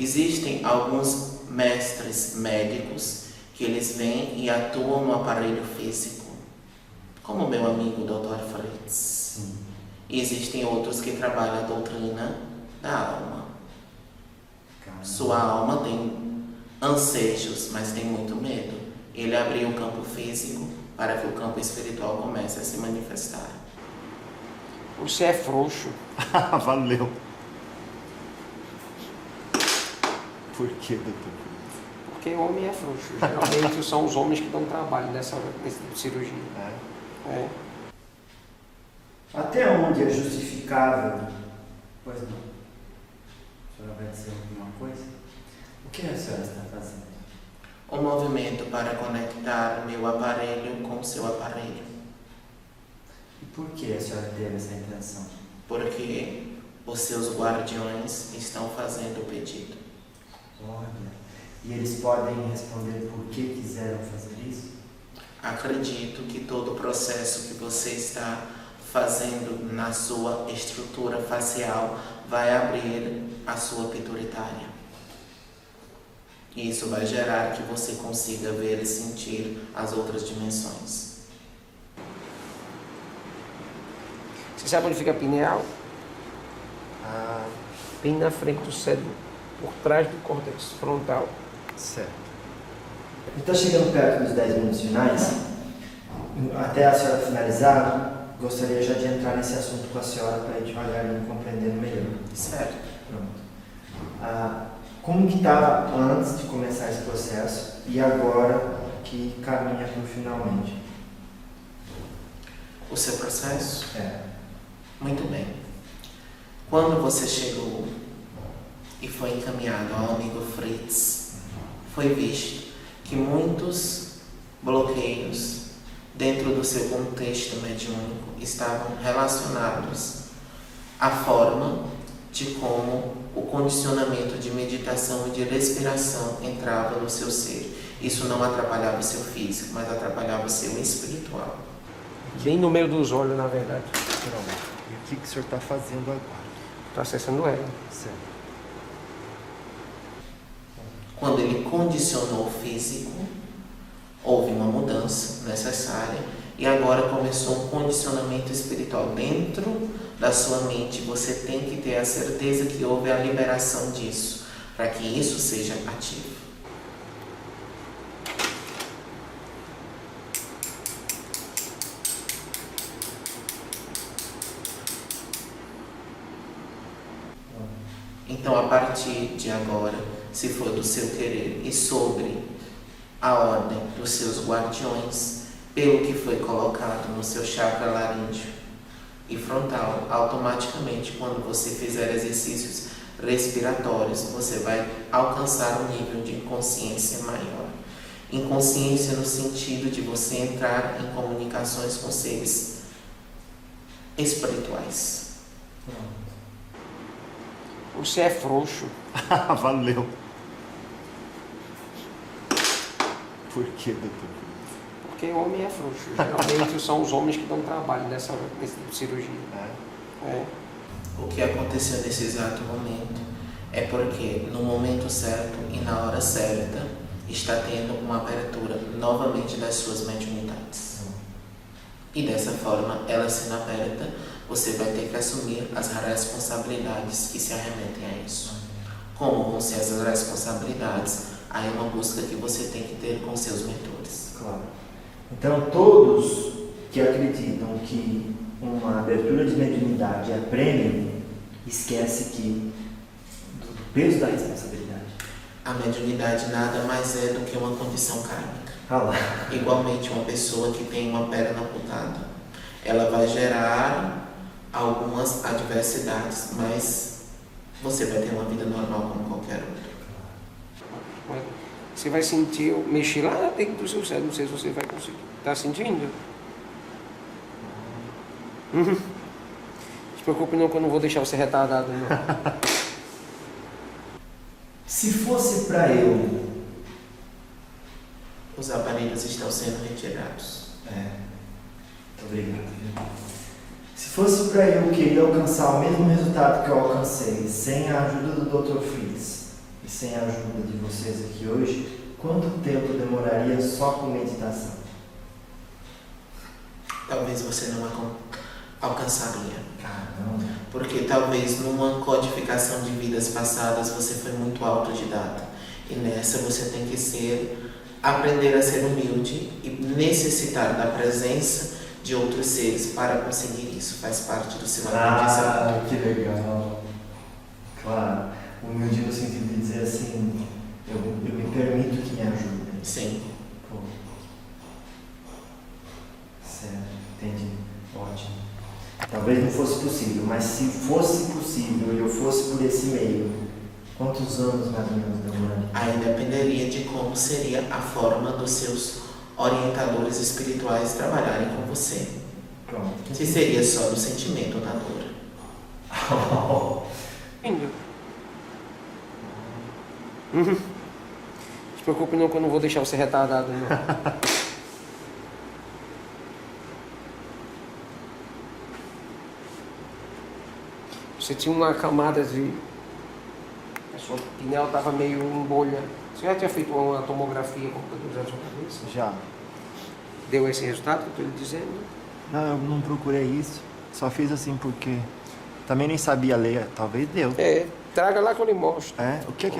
Existem alguns mestres médicos que eles vêm e atuam no aparelho físico, como o meu amigo Dr. Fritz. Sim. E existem outros que trabalham a doutrina da alma. Caramba. Sua alma tem anseios, mas tem muito medo. Ele abriu o campo físico para que o campo espiritual comece a se manifestar. Você é frouxo. Valeu. Por que, doutor? Porque o homem é frouxo. Geralmente são os homens que dão trabalho nesse tipo de cirurgia. É. Até onde é justificável? Pois não. A senhora vai dizer alguma coisa? O que a senhora está fazendo? Um movimento para conectar meu aparelho com seu aparelho. E por que a senhora teve essa intenção? Porque os seus guardiões estão fazendo o pedido. Olha, e eles podem responder por que quiseram fazer isso? Acredito que todo o processo que você está fazendo na sua estrutura facial vai abrir a sua pituitária. E isso vai gerar que você consiga ver e sentir as outras dimensões. Você sabe onde fica a pineal? Ah, Bem na frente do cérebro, por trás do córtex frontal. certo. Está chegando perto dos 10 minutos finais. Até a senhora finalizar, gostaria já de entrar nesse assunto com a senhora para ir devagarinho compreendendo melhor. Certo. Pronto. Como que estava antes de começar esse processo e agora que caminha para o finalmente? O seu processo? É. Muito bem. Quando você chegou e foi encaminhado ao amigo Fritz, foi visto que muitos bloqueios dentro do seu contexto mediúnico estavam relacionados à forma de como o condicionamento de meditação e de respiração entrava no seu ser. Isso não atrapalhava o seu físico, mas atrapalhava o seu espiritual. Bem no meio dos olhos, na verdade. E o que o senhor está fazendo agora? Está acessando ela. Certo. Quando ele condicionou o físico, houve uma mudança necessária e agora começou um condicionamento espiritual. Dentro da sua mente, você tem que ter a certeza que houve a liberação disso, para que isso seja ativo. Então, a partir de agora, se for do seu querer e sobre a ordem dos seus guardiões, pelo que foi colocado no seu chakra laríngeo e frontal, automaticamente, quando você fizer exercícios respiratórios, você vai alcançar um nível de inconsciência maior. Inconsciência no sentido de você entrar em comunicações com seres espirituais. Você é frouxo. Valeu. Por que, doutor? Porque o homem é frouxo. Geralmente são os homens que dão trabalho nesse tipo de cirurgia. É. O que aconteceu nesse exato momento é porque no momento certo e na hora certa está tendo uma abertura novamente das suas mediunidades. E dessa forma, ela sendo aberta, você vai ter que assumir as responsabilidades que se arremetem a isso. Como vão ser essas responsabilidades? Aí é uma busca que você tem que ter com seus mentores. Claro. Então, todos que acreditam que uma abertura de mediunidade é prêmio, esquece que do peso da responsabilidade. A mediunidade nada mais é do que uma condição kármica. Ah lá. Igualmente, uma pessoa que tem uma perna amputada, ela vai gerar algumas adversidades, mas você vai ter uma vida normal como qualquer outra. Você vai sentir, mexer lá dentro do seu cérebro, não sei se você vai conseguir. Está sentindo? Não se preocupe não, que eu não vou deixar você retardado, não. Se fosse para eu... Os aparelhos estão sendo retirados. Muito obrigado. Se fosse para eu querer alcançar o mesmo resultado que eu alcancei, sem a ajuda do Dr. Fritz, e sem a ajuda de vocês aqui hoje, quanto tempo demoraria só com meditação? Talvez você não alcançaria. Caramba! Porque talvez numa codificação de vidas passadas você foi muito autodidata. E nessa você tem que aprender a ser humilde e necessitar da presença de outros seres para conseguir isso. Faz parte do seu aprendizado. Ah, que legal! Claro, humilde no sentido de dizer assim, eu me permito que me ajude. Sim. Pô. Certo, entendi. Ótimo. Talvez não fosse possível, mas se fosse possível e eu fosse por esse meio, quantos anos mais ou menos demoraria? Aí dependeria de como seria a forma dos seus orientadores espirituais trabalharem com você. Pronto. Se seria só do sentimento ou da dor. Não se preocupe não que eu não vou deixar você retardado, não. Você tinha uma camada de... A sua pineal estava meio em bolha. Você já tinha feito uma tomografia computadorizada da sua cabeça? Já. Deu esse resultado que eu estou lhe dizendo? Não, eu não procurei isso. Só fiz assim porque também nem sabia ler. Talvez deu. Traga lá que eu lhe mostro. O que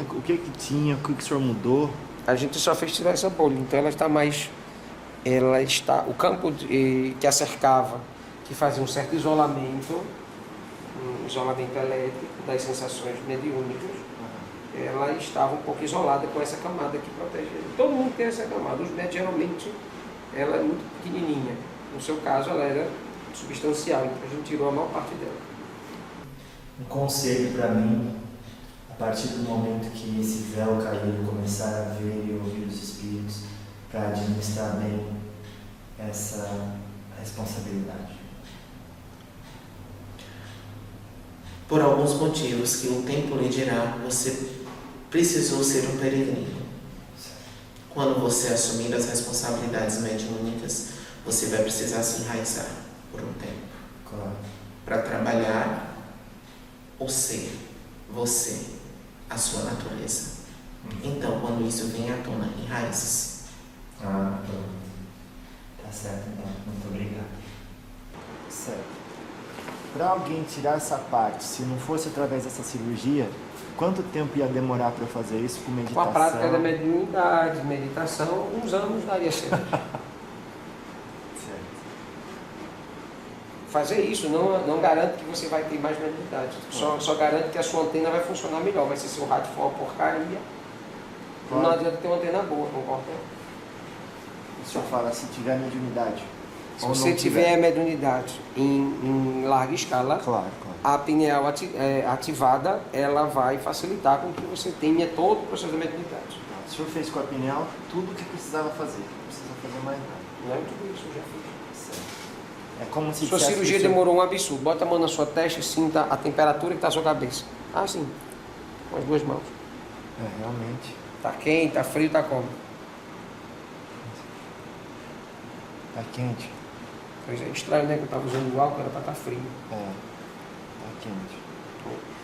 tinha? O que o senhor mudou? A gente só fez tirar essa bolha, então ela está mais... o campo que a cercava, que fazia um certo isolamento, um isolamento elétrico das sensações mediúnicas, ela estava um pouco isolada com essa camada que protege ele. Todo mundo tem essa camada, os médios geralmente ela é muito pequenininha. No seu caso ela era substancial, então a gente tirou a maior parte dela. Um conselho para mim, a partir do momento que esse véu cair, eu começar a ver e ouvir os espíritos, para administrar bem essa responsabilidade. Por alguns motivos que o tempo lhe dirá, você precisou ser um peregrino. Quando você assumir as responsabilidades mediúnicas, você vai precisar se enraizar por um tempo. Claro. Para trabalhar o ser, você, a sua natureza. Então, quando isso vem à tona em raízes. Pronto. Tá certo, então. Muito obrigado. Certo. Para alguém tirar essa parte, se não fosse através dessa cirurgia, quanto tempo ia demorar para fazer isso com meditação? Com a prática da mediunidade, meditação, alguns anos daria certo. Fazer isso não garante que você vai ter mais mediunidade. Só garante que a sua antena vai funcionar melhor. Mas se seu rádio for uma porcaria, não adianta ter uma antena boa, concorda? O senhor fala, se tiver mediunidade. Se você tiver mediunidade em larga escala, claro. a pineal ativada, ela vai facilitar com que você tenha todo o processo da mediunidade. O senhor fez com a pineal tudo o que precisava fazer. Não precisa fazer mais nada. Não é tudo isso, eu já fiz. É como se sua cirurgia demorou um absurdo. Bota a mão na sua testa e sinta a temperatura que está a sua cabeça. Sim. Com as duas mãos. Realmente. Está quente, está frio, está como? Está quente. Pois é, estranho, né? Que eu estava usando o álcool, era para estar frio. Está quente.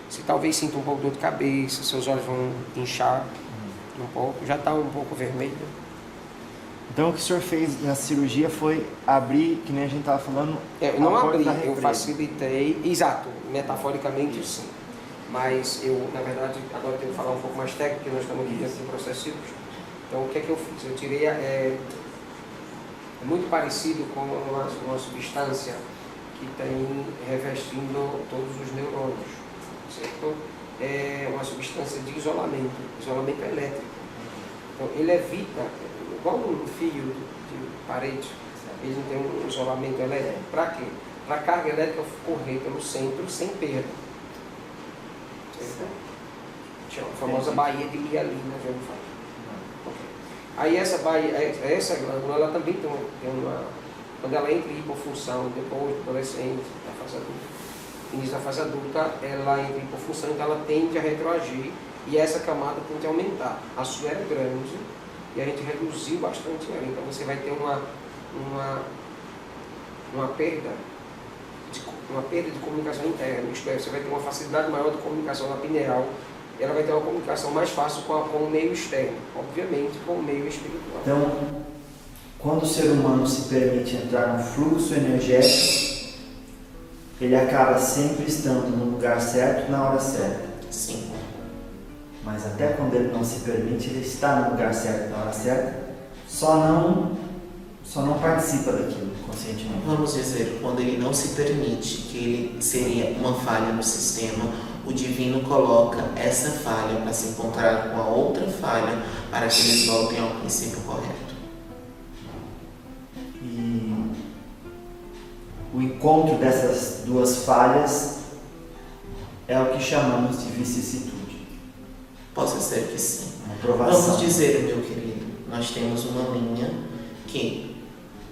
Você talvez sinta um pouco de dor de cabeça, seus olhos vão inchar um pouco, já está um pouco vermelho. Então o que o senhor fez na cirurgia foi abrir, que nem a gente estava falando, eu não abri, eu facilitei, exato, metaforicamente sim. Mas eu, na verdade, agora tenho que falar um pouco mais técnico, porque nós estamos aqui dentro do processo cirúrgico. Então o que é que eu fiz? Eu tirei, é muito parecido com uma substância que tem revestindo todos os neurônios, certo? É uma substância de isolamento elétrico. Então ele evita, igual um fio de parede, ele não tem um isolamento elétrico. Para quê? Para a carga elétrica correr pelo centro sem perda. Certo? Chama a famosa baía de mielina, já ouviu falar. Aí essa glândula, ela também tem uma... Quando ela entra em hipofunção, depois do adolescente, na fase adulta, início da fase adulta, ela entra em hipofunção, então ela tende a retroagir e essa camada tende a aumentar. A sua era grande e a gente reduziu bastante ela, então você vai ter uma perda de comunicação interna, isto é, você vai ter uma facilidade maior de comunicação na pineal ela vai ter uma comunicação mais fácil com o meio externo, obviamente com o meio espiritual. Então, quando o ser humano se permite entrar no fluxo energético, ele acaba sempre estando no lugar certo, na hora certa. Sim. Mas até quando ele não se permite, ele está no lugar certo, na hora certa, só não participa daquilo conscientemente. Vamos dizer, quando ele não se permite, que ele seria uma falha no sistema, o divino coloca essa falha para se encontrar com a outra falha para que eles voltem ao princípio correto. E o encontro dessas duas falhas é o que chamamos de vicissitude. Possa ser que sim. Uma provação. Vamos dizer, meu querido, nós temos uma linha que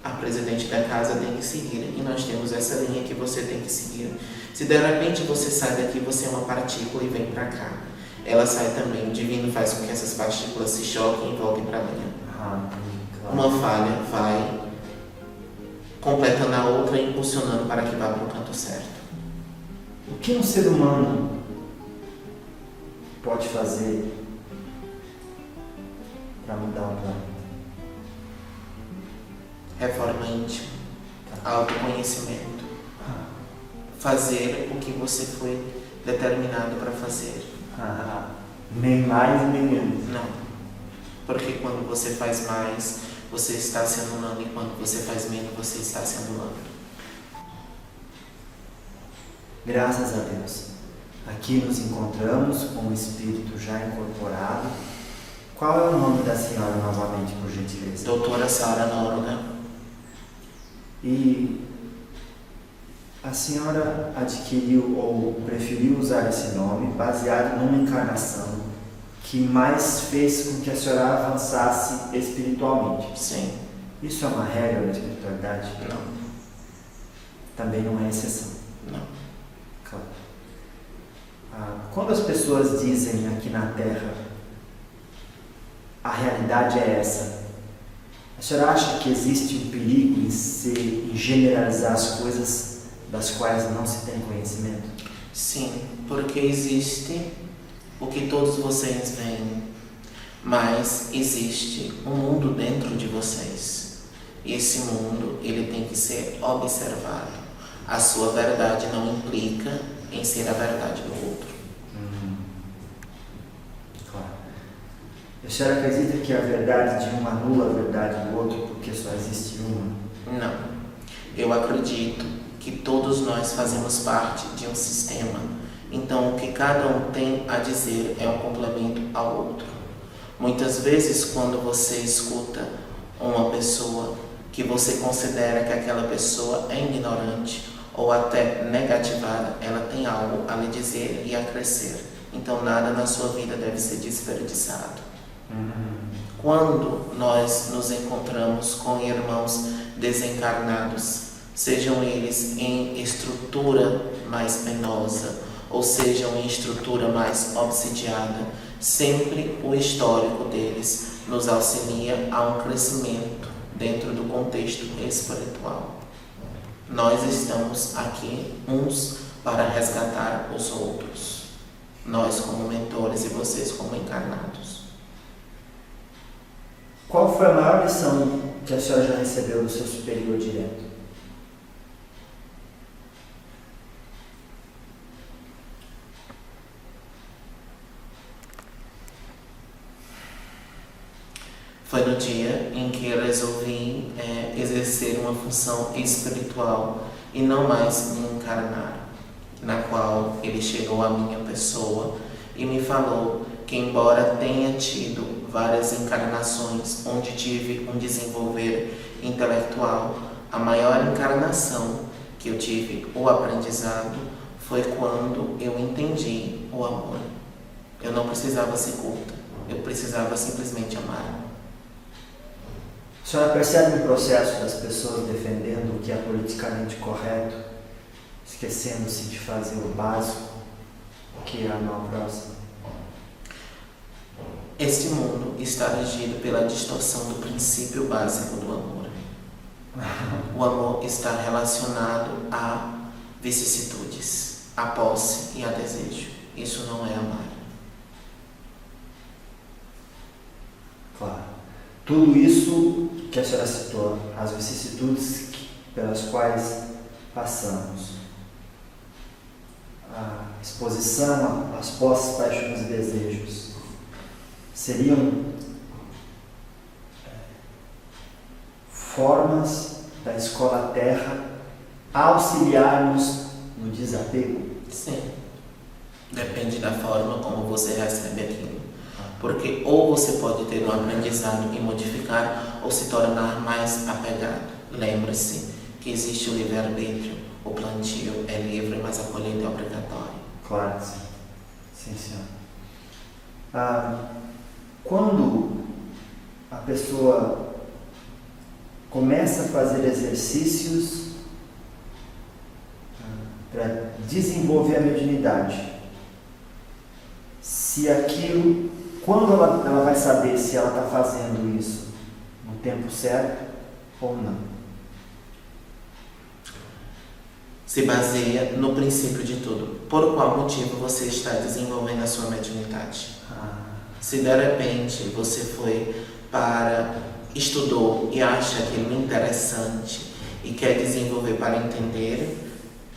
a presidente da casa tem que seguir, e nós temos essa linha que você tem que seguir. Se de repente você sai daqui, você é uma partícula e vem para cá, ela sai também. O divino faz com que essas partículas se choquem e voltem para a linha. Claro. Uma falha vai completando a outra e impulsionando para que vá para o canto certo. O que um ser humano pode fazer para mudar o planeta? Reforma íntima, autoconhecimento, fazer o que você foi determinado para fazer. Nem mais nem menos. Não, porque quando você faz mais, você está se anulando, e quando você faz menos, você está se anulando. Graças a Deus. Aqui nos encontramos com o espírito já incorporado. Qual é o nome da senhora novamente, por gentileza? Doutora Sara Nóruda. E a senhora adquiriu ou preferiu usar esse nome baseado numa encarnação que mais fez com que a senhora avançasse espiritualmente. Sim. Isso é uma regra da espiritualidade? Não. Também não é exceção. Não. Claro. Quando as pessoas dizem aqui na Terra, a realidade é essa, a senhora acha que existe um perigo em generalizar as coisas das quais não se tem conhecimento? Sim, porque existe o que todos vocês veem, mas existe um mundo dentro de vocês. E esse mundo, ele tem que ser observado. A sua verdade não implica em ser a verdade do outro. Claro. A senhora acredita que a verdade de um anula a verdade do outro porque só existe uma? Não. Eu acredito que todos nós fazemos parte de um sistema. Então, o que cada um tem a dizer é um complemento ao outro. Muitas vezes, quando você escuta uma pessoa que você considera que aquela pessoa é ignorante ou até negativada, ela tem algo a lhe dizer e a crescer. Então, nada na sua vida deve ser desperdiçado. Quando nós nos encontramos com irmãos desencarnados, sejam eles em estrutura mais penosa ou sejam em estrutura mais obsidiada, sempre o histórico deles nos auxilia a um crescimento dentro do contexto espiritual. Nós estamos aqui uns para resgatar os outros, nós como mentores e vocês como encarnados. Qual foi a maior lição que a senhora já recebeu do seu superior direto? Foi no dia em que eu resolvi exercer uma função espiritual e não mais me encarnar, na qual ele chegou à minha pessoa e me falou que, embora tenha tido várias encarnações onde tive um desenvolver intelectual, a maior encarnação que eu tive o aprendizado foi quando eu entendi o amor. Eu não precisava ser culta, eu precisava simplesmente amar. A senhora percebe um processo das pessoas defendendo o que é politicamente correto, esquecendo-se de fazer o básico, que é amar o próximo? Este mundo está regido pela distorção do princípio básico do amor. O amor está relacionado a vicissitudes, a posse e a desejo. Isso não é amar. tudo isso que a senhora citou, as vicissitudes pelas quais passamos, a exposição às posses, paixões e desejos, seriam formas da escola Terra auxiliar-nos no desapego? Sim. Depende da forma como você recebe aquilo. Porque ou você pode ter um aprendizado e modificar, ou se tornar mais apegado. Lembre-se que existe o livre-arbítrio. O plantio é livre, mas a colheita é obrigatória. Claro que sim. Sim, senhor. Quando a pessoa começa a fazer exercícios para desenvolver a mediunidade, se aquilo, quando ela vai saber se ela está fazendo isso no tempo certo ou não? Se baseia no princípio de tudo. Por qual motivo você está desenvolvendo a sua mediunidade? Se de repente você estudou e acha aquilo interessante e quer desenvolver para entender,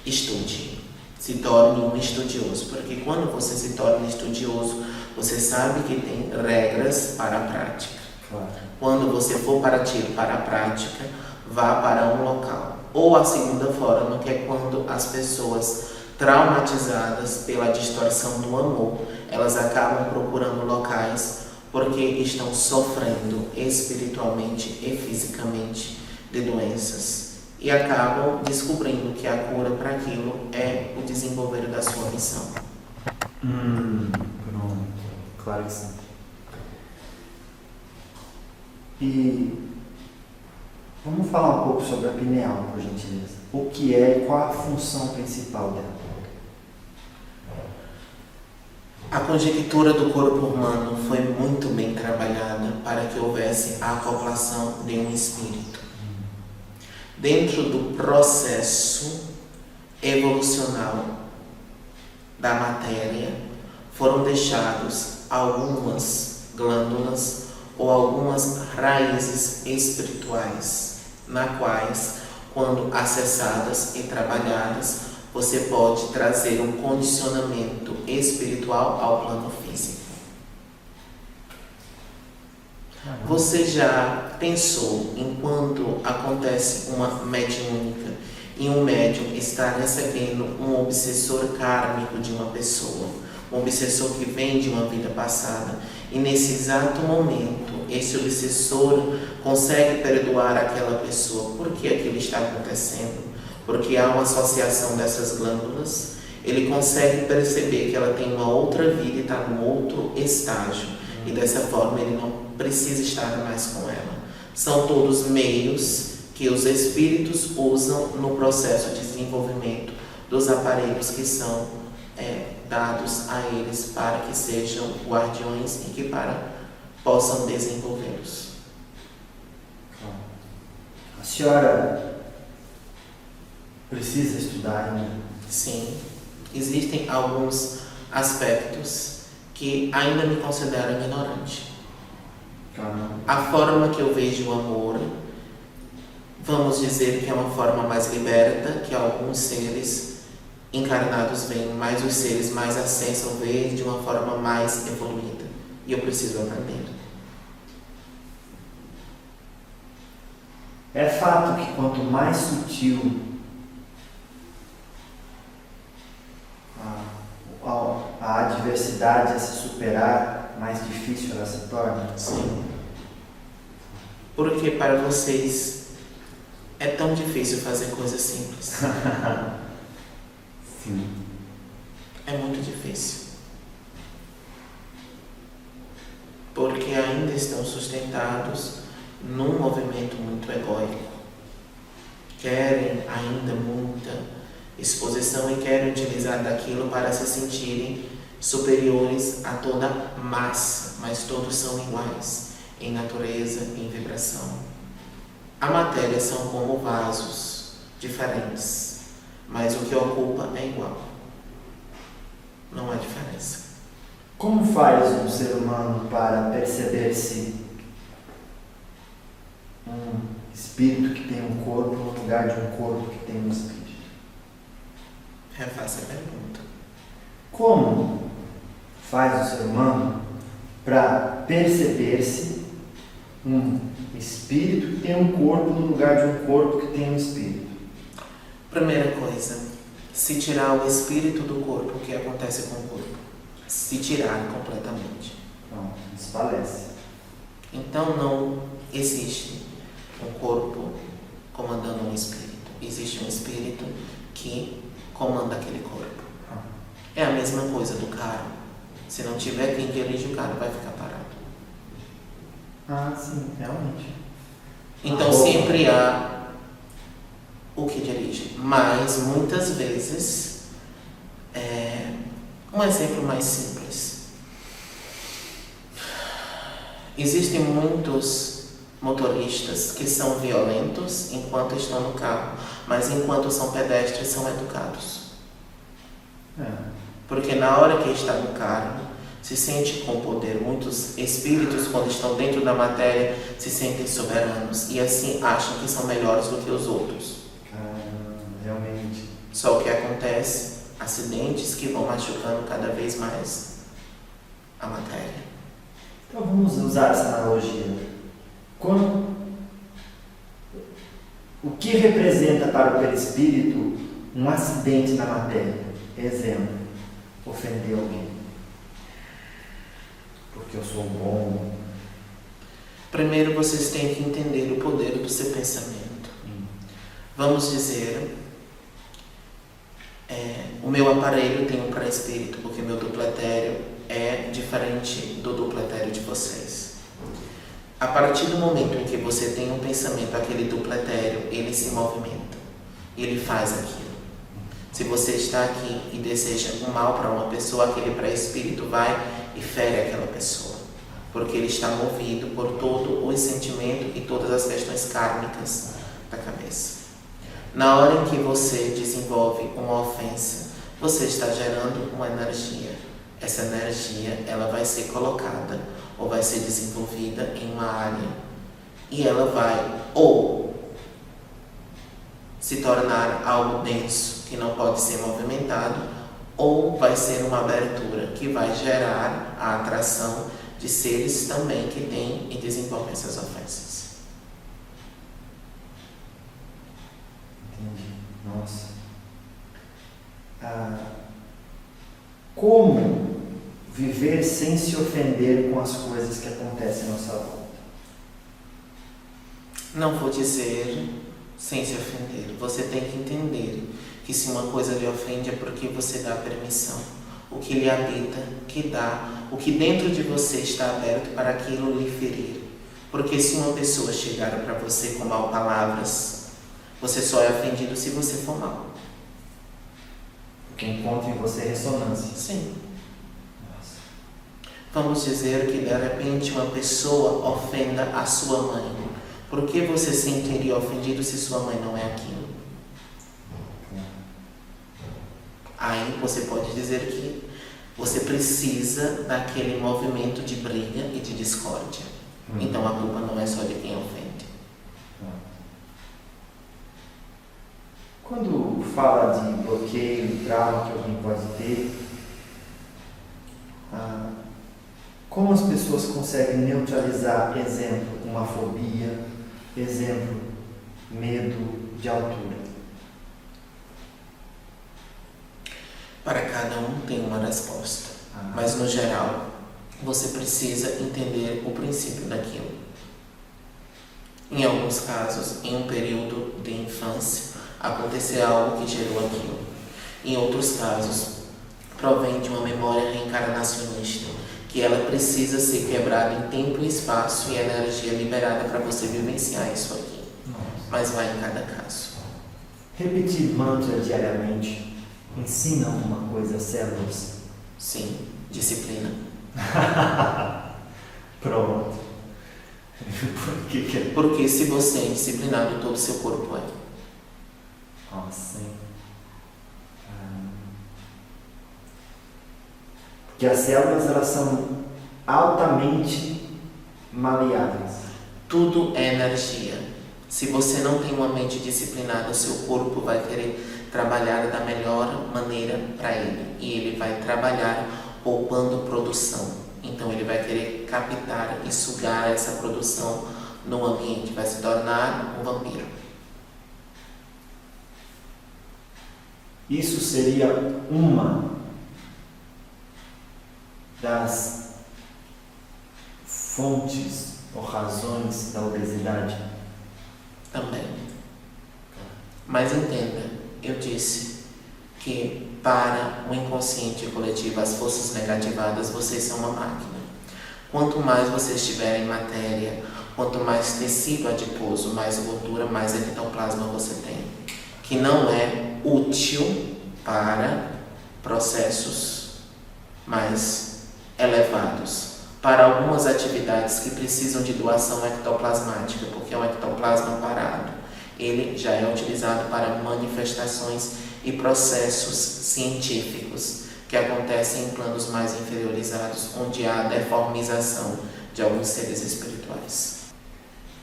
estude. Se torne um estudioso, porque quando você se torna estudioso, você sabe que tem regras para a prática. Claro. Quando você for para a prática, vá para um local. Ou a segunda forma, que é quando as pessoas traumatizadas pela distorção do amor, elas acabam procurando locais porque estão sofrendo espiritualmente e fisicamente de doenças e acabam descobrindo que a cura para aquilo é o desenvolver da sua missão. Pronto, claro que sim. E vamos falar um pouco sobre a pineal, por gentileza. O que é e qual a função principal dela? A conjectura do corpo humano foi muito bem trabalhada para que houvesse a acoplação de um espírito. Dentro do processo evolucional da matéria, foram deixados algumas glândulas ou algumas raízes espirituais, nas quais, quando acessadas e trabalhadas, você pode trazer um condicionamento espiritual ao plano físico. Você já pensou em quando acontece uma mediúnica e um médium está recebendo um obsessor kármico de uma pessoa, um obsessor que vem de uma vida passada, e nesse exato momento esse obsessor consegue perdoar aquela pessoa? Por que aquilo está acontecendo? Porque há uma associação dessas glândulas, ele consegue perceber que ela tem uma outra vida e está num outro estágio, e dessa forma ele não precisa estar mais com ela. São todos meios que os espíritos usam no processo de desenvolvimento dos aparelhos que são dados a eles para que sejam guardiões e que possam desenvolvê-los. A senhora precisa estudar ainda? Sim, existem alguns aspectos que ainda me considero ignorante. A forma que eu vejo o amor, vamos dizer que é uma forma mais liberta, que alguns seres encarnados veem, mas os seres mais ascensos veem de uma forma mais evoluída. E eu preciso aprender. É fato que quanto mais sutil a adversidade a se superar, mais difícil ela se torna? Sim. Porque para vocês é tão difícil fazer coisas simples. Sim. É muito difícil. Porque ainda estão sustentados num movimento muito egóico. Querem ainda muita exposição e querem utilizar daquilo para se sentirem superiores a toda massa, mas todos são iguais em natureza e em vibração. A matéria são como vasos diferentes, mas o que ocupa é igual. Não há diferença. Como faz um ser humano para perceber-se um espírito que tem um corpo no lugar de um corpo que tem um espírito? Refaça a pergunta. Como faz o ser humano para perceber-se um espírito que tem um corpo no lugar de um corpo que tem um espírito? Primeira coisa, se tirar o espírito do corpo, o que acontece com o corpo? Se tirar completamente. Não, desfalece. Então não existe um corpo comandando um espírito. Existe um espírito que comanda aquele corpo. É a mesma coisa do carro. Se não tiver quem dirige, o carro vai ficar parado. Ah, sim, realmente. Então sempre há o que dirige. Mas muitas vezes, um exemplo mais simples. Existem muitos motoristas que são violentos enquanto estão no carro, mas enquanto são pedestres são educados. Porque na hora que está no carro, se sente com poder. Muitos espíritos, quando estão dentro da matéria, se sentem soberanos e assim acham que são melhores do que os outros. Realmente. Só o que acontece, acidentes que vão machucando cada vez mais a matéria. Então vamos usar essa analogia. O que representa para o perispírito um acidente na matéria? Exemplo, ofender alguém. Porque eu sou bom. Primeiro vocês têm que entender o poder do seu pensamento. Vamos dizer, o meu aparelho tem um para-espírito, porque meu dupletério é diferente do dupletério de vocês. A partir do momento em que você tem um pensamento, aquele dupletério, ele se movimenta, ele faz aquilo. Se você está aqui e deseja um mal para uma pessoa, aquele pré-espírito vai e fere aquela pessoa, porque ele está movido por todo o sentimento e todas as questões kármicas da cabeça. Na hora em que você desenvolve uma ofensa, você está gerando uma energia. Essa energia, ela vai ser colocada ou vai ser desenvolvida em uma área e ela vai ou se tornar algo denso que não pode ser movimentado, ou vai ser uma abertura que vai gerar a atração de seres também que têm e desenvolvem essas ofensas. Entendi. Nossa. Como viver sem se ofender com as coisas que acontecem à nossa volta? Não vou dizer sem se ofender. Você tem que entender que se uma coisa lhe ofende é porque você dá permissão. O que lhe habita, que dá, o que dentro de você está aberto para aquilo lhe ferir. Porque se uma pessoa chegar para você com mal palavras, você só é ofendido se você for mal. Porque encontra em você ressonância. Sim. Nossa. Vamos dizer que de repente uma pessoa ofenda a sua mãe. Por que você se sentiria ofendido se sua mãe não é aquilo? Aí você pode dizer que você precisa daquele movimento de briga e de discórdia. Então a culpa não é só de quem ofende. Quando fala de bloqueio, trauma que alguém pode ter, como as pessoas conseguem neutralizar, exemplo, uma fobia, exemplo, medo de altura? Para cada um tem uma resposta, mas no geral você precisa entender o princípio daquilo. Em alguns casos, em um período de infância, aconteceu algo que gerou aquilo. Em outros casos, provém de uma memória reencarnacionista, que ela precisa ser quebrada em tempo e espaço e energia liberada para você vivenciar isso aqui. Mas vai em cada caso. Repetir mantra diariamente ensina alguma coisa às células? Sim, disciplina. Pronto. Por que? Porque se você é indisciplinado, todo o seu corpo é. Nossa, hein? Porque as células, elas são altamente maleáveis. Tudo é energia. Se você não tem uma mente disciplinada, o seu corpo vai querer trabalhar da melhor maneira para ele. E ele vai trabalhar poupando produção. Então ele vai querer captar e sugar essa produção no ambiente. Vai se tornar um vampiro. Isso seria uma das fontes ou razões da obesidade? Também. Mas entenda, eu disse que para o inconsciente coletivo, as forças negativadas, vocês são uma máquina. Quanto mais vocês tiverem matéria, quanto mais tecido adiposo, mais gordura, mais ectoplasma você tem, que não é útil para processos mais elevados. Para algumas atividades que precisam de doação ectoplasmática, porque é um ectoplasma parado, ele já é utilizado para manifestações e processos científicos que acontecem em planos mais inferiorizados, onde há deformização de alguns seres espirituais.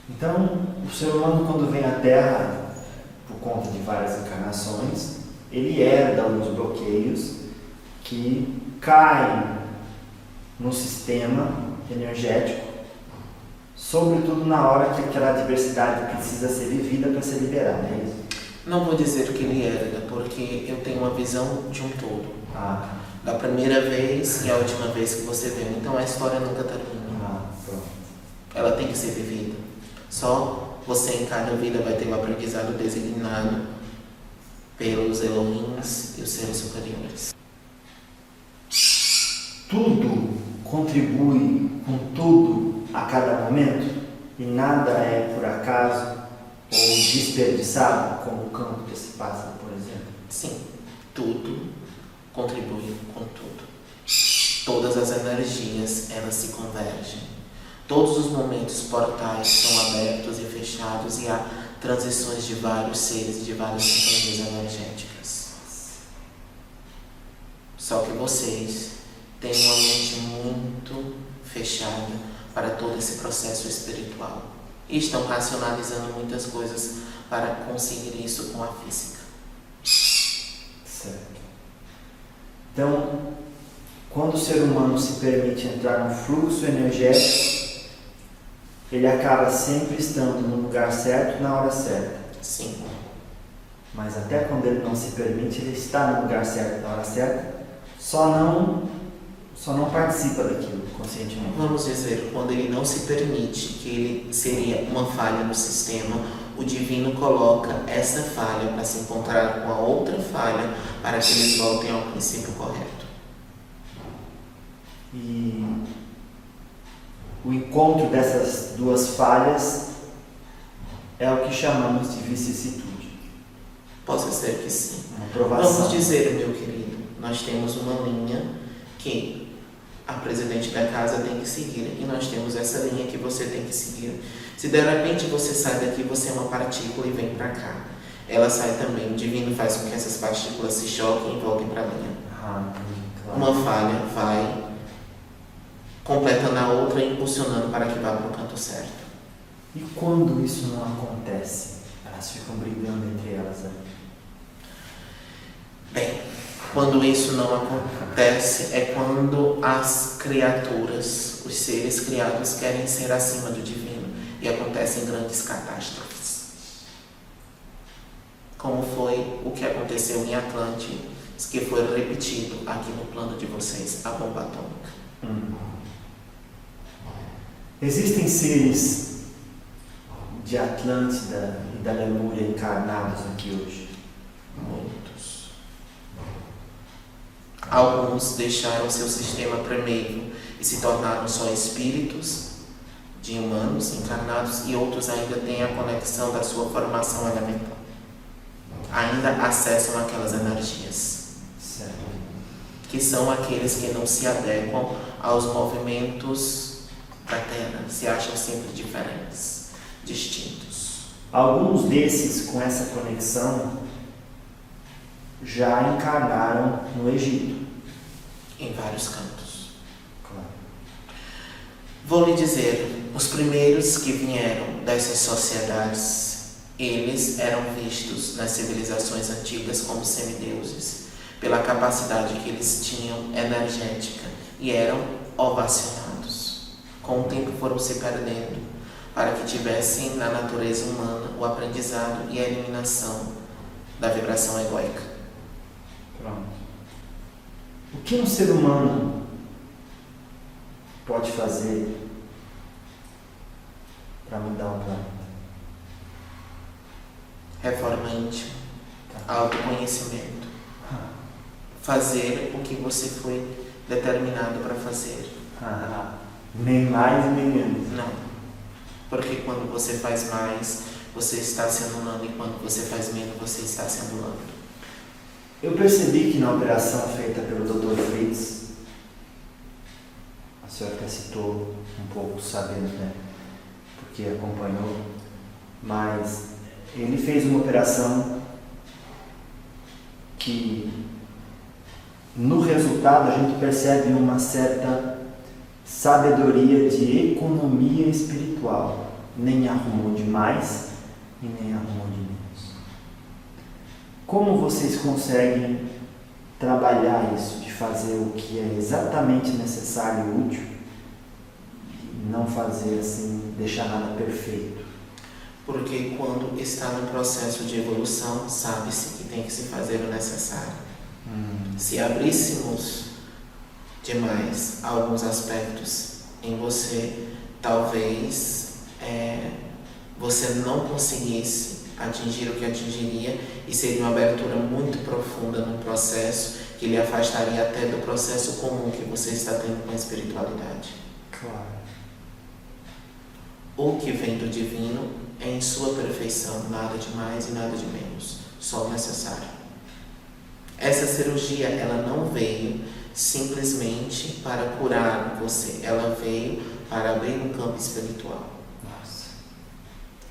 Então, o ser humano, quando vem à Terra, por conta de várias encarnações, ele herda alguns bloqueios que caem no sistema energético, sobretudo na hora que aquela adversidade precisa ser vivida para ser liberada, é isso? Não vou dizer que ele herda, porque eu tenho uma visão de um todo. Ah, Da primeira vez e a última vez que você vê. Então a história nunca termina. pronto. Ela tem que ser vivida. Só você em cada vida vai ter o aprendizado designado pelos Elohims e os seres superiores. Tudo contribui com tudo a cada momento e nada é por acaso ou desperdiçado, como o campo desse pássaro, por exemplo. Sim, tudo contribui com tudo. Todas as energias, elas se convergem. Todos os momentos portais são abertos e fechados e há transições de vários seres, de várias sintonias energéticas. Só que vocês têm uma mente muito fechada para todo esse processo espiritual e estão racionalizando muitas coisas para conseguir isso com a física. Certo. Então, quando o ser humano se permite entrar no fluxo energético, ele acaba sempre estando no lugar certo, na hora certa. Sim. Mas até quando ele não se permite, ele está no lugar certo, na hora certa, só não participa daquilo conscientemente. Vamos dizer, quando ele não se permite, que ele seria uma falha no sistema, o divino coloca essa falha para se encontrar com a outra falha para que eles voltem ao princípio correto. E o encontro dessas duas falhas é o que chamamos de vicissitude. Possa ser que sim. Uma provação. Vamos dizer, meu querido, nós temos uma linha que a presidente da casa tem que seguir e nós temos essa linha que você tem que seguir. Se de repente você sai daqui, você é uma partícula e vem para cá. Ela sai também, o divino faz com que essas partículas se choquem e voltem para a linha. Claro. Uma falha vai completando a outra e impulsionando para que vá para o canto certo. E quando isso não acontece? Elas ficam brigando entre elas. Né? Bem, quando isso não acontece é quando as criaturas, os seres criados querem ser acima do divino e acontecem grandes catástrofes. Como foi o que aconteceu em Atlântida, que foi repetido aqui no plano de vocês, a bomba atômica. Existem seres de Atlântida e da Lemúria encarnados aqui hoje? Muitos. Alguns deixaram seu sistema primeiro e se tornaram só espíritos de humanos encarnados e outros ainda têm a conexão da sua formação elemental. Ainda acessam aquelas energias. Certo. Que são aqueles que não se adequam aos movimentos da Terra, se acham sempre diferentes, distintos. Alguns desses, com essa conexão, já encarnaram no Egito. Em vários cantos. Claro. Vou lhe dizer, os primeiros que vieram dessas sociedades, eles eram vistos nas civilizações antigas como semideuses, pela capacidade que eles tinham energética, e eram ovacionados. Com o tempo foram se perdendo, para que tivessem na natureza humana o aprendizado e a eliminação da vibração egóica. Pronto. O que um ser humano pode fazer para mudar o planeta? Reforma íntima, autoconhecimento, fazer o que você foi determinado para fazer. Nem mais nem menos. Não, porque quando você faz mais, você está se anulando, e quando você faz menos, você está se anulando. Eu percebi que na operação feita pelo Dr. Fritz, a senhora até citou um pouco, sabendo, né, porque acompanhou, mas ele fez uma operação que, no resultado, a gente percebe uma certa sabedoria de economia espiritual. Nem arrumou de mais e nem arrumou de menos. Como vocês conseguem trabalhar isso, de fazer o que é exatamente necessário e útil, e não fazer assim, deixar nada perfeito? Porque quando está no processo de evolução, sabe-se que tem que se fazer o necessário. Se abríssemos demais alguns aspectos em você, talvez você não conseguisse atingir o que atingiria, e seria uma abertura muito profunda no processo que lhe afastaria até do processo comum que você está tendo com a espiritualidade. Claro. O que vem do divino é em sua perfeição, nada de mais e nada de menos, só o necessário. Essa cirurgia, ela não veio simplesmente para curar você, ela veio para abrir um campo espiritual. Nossa.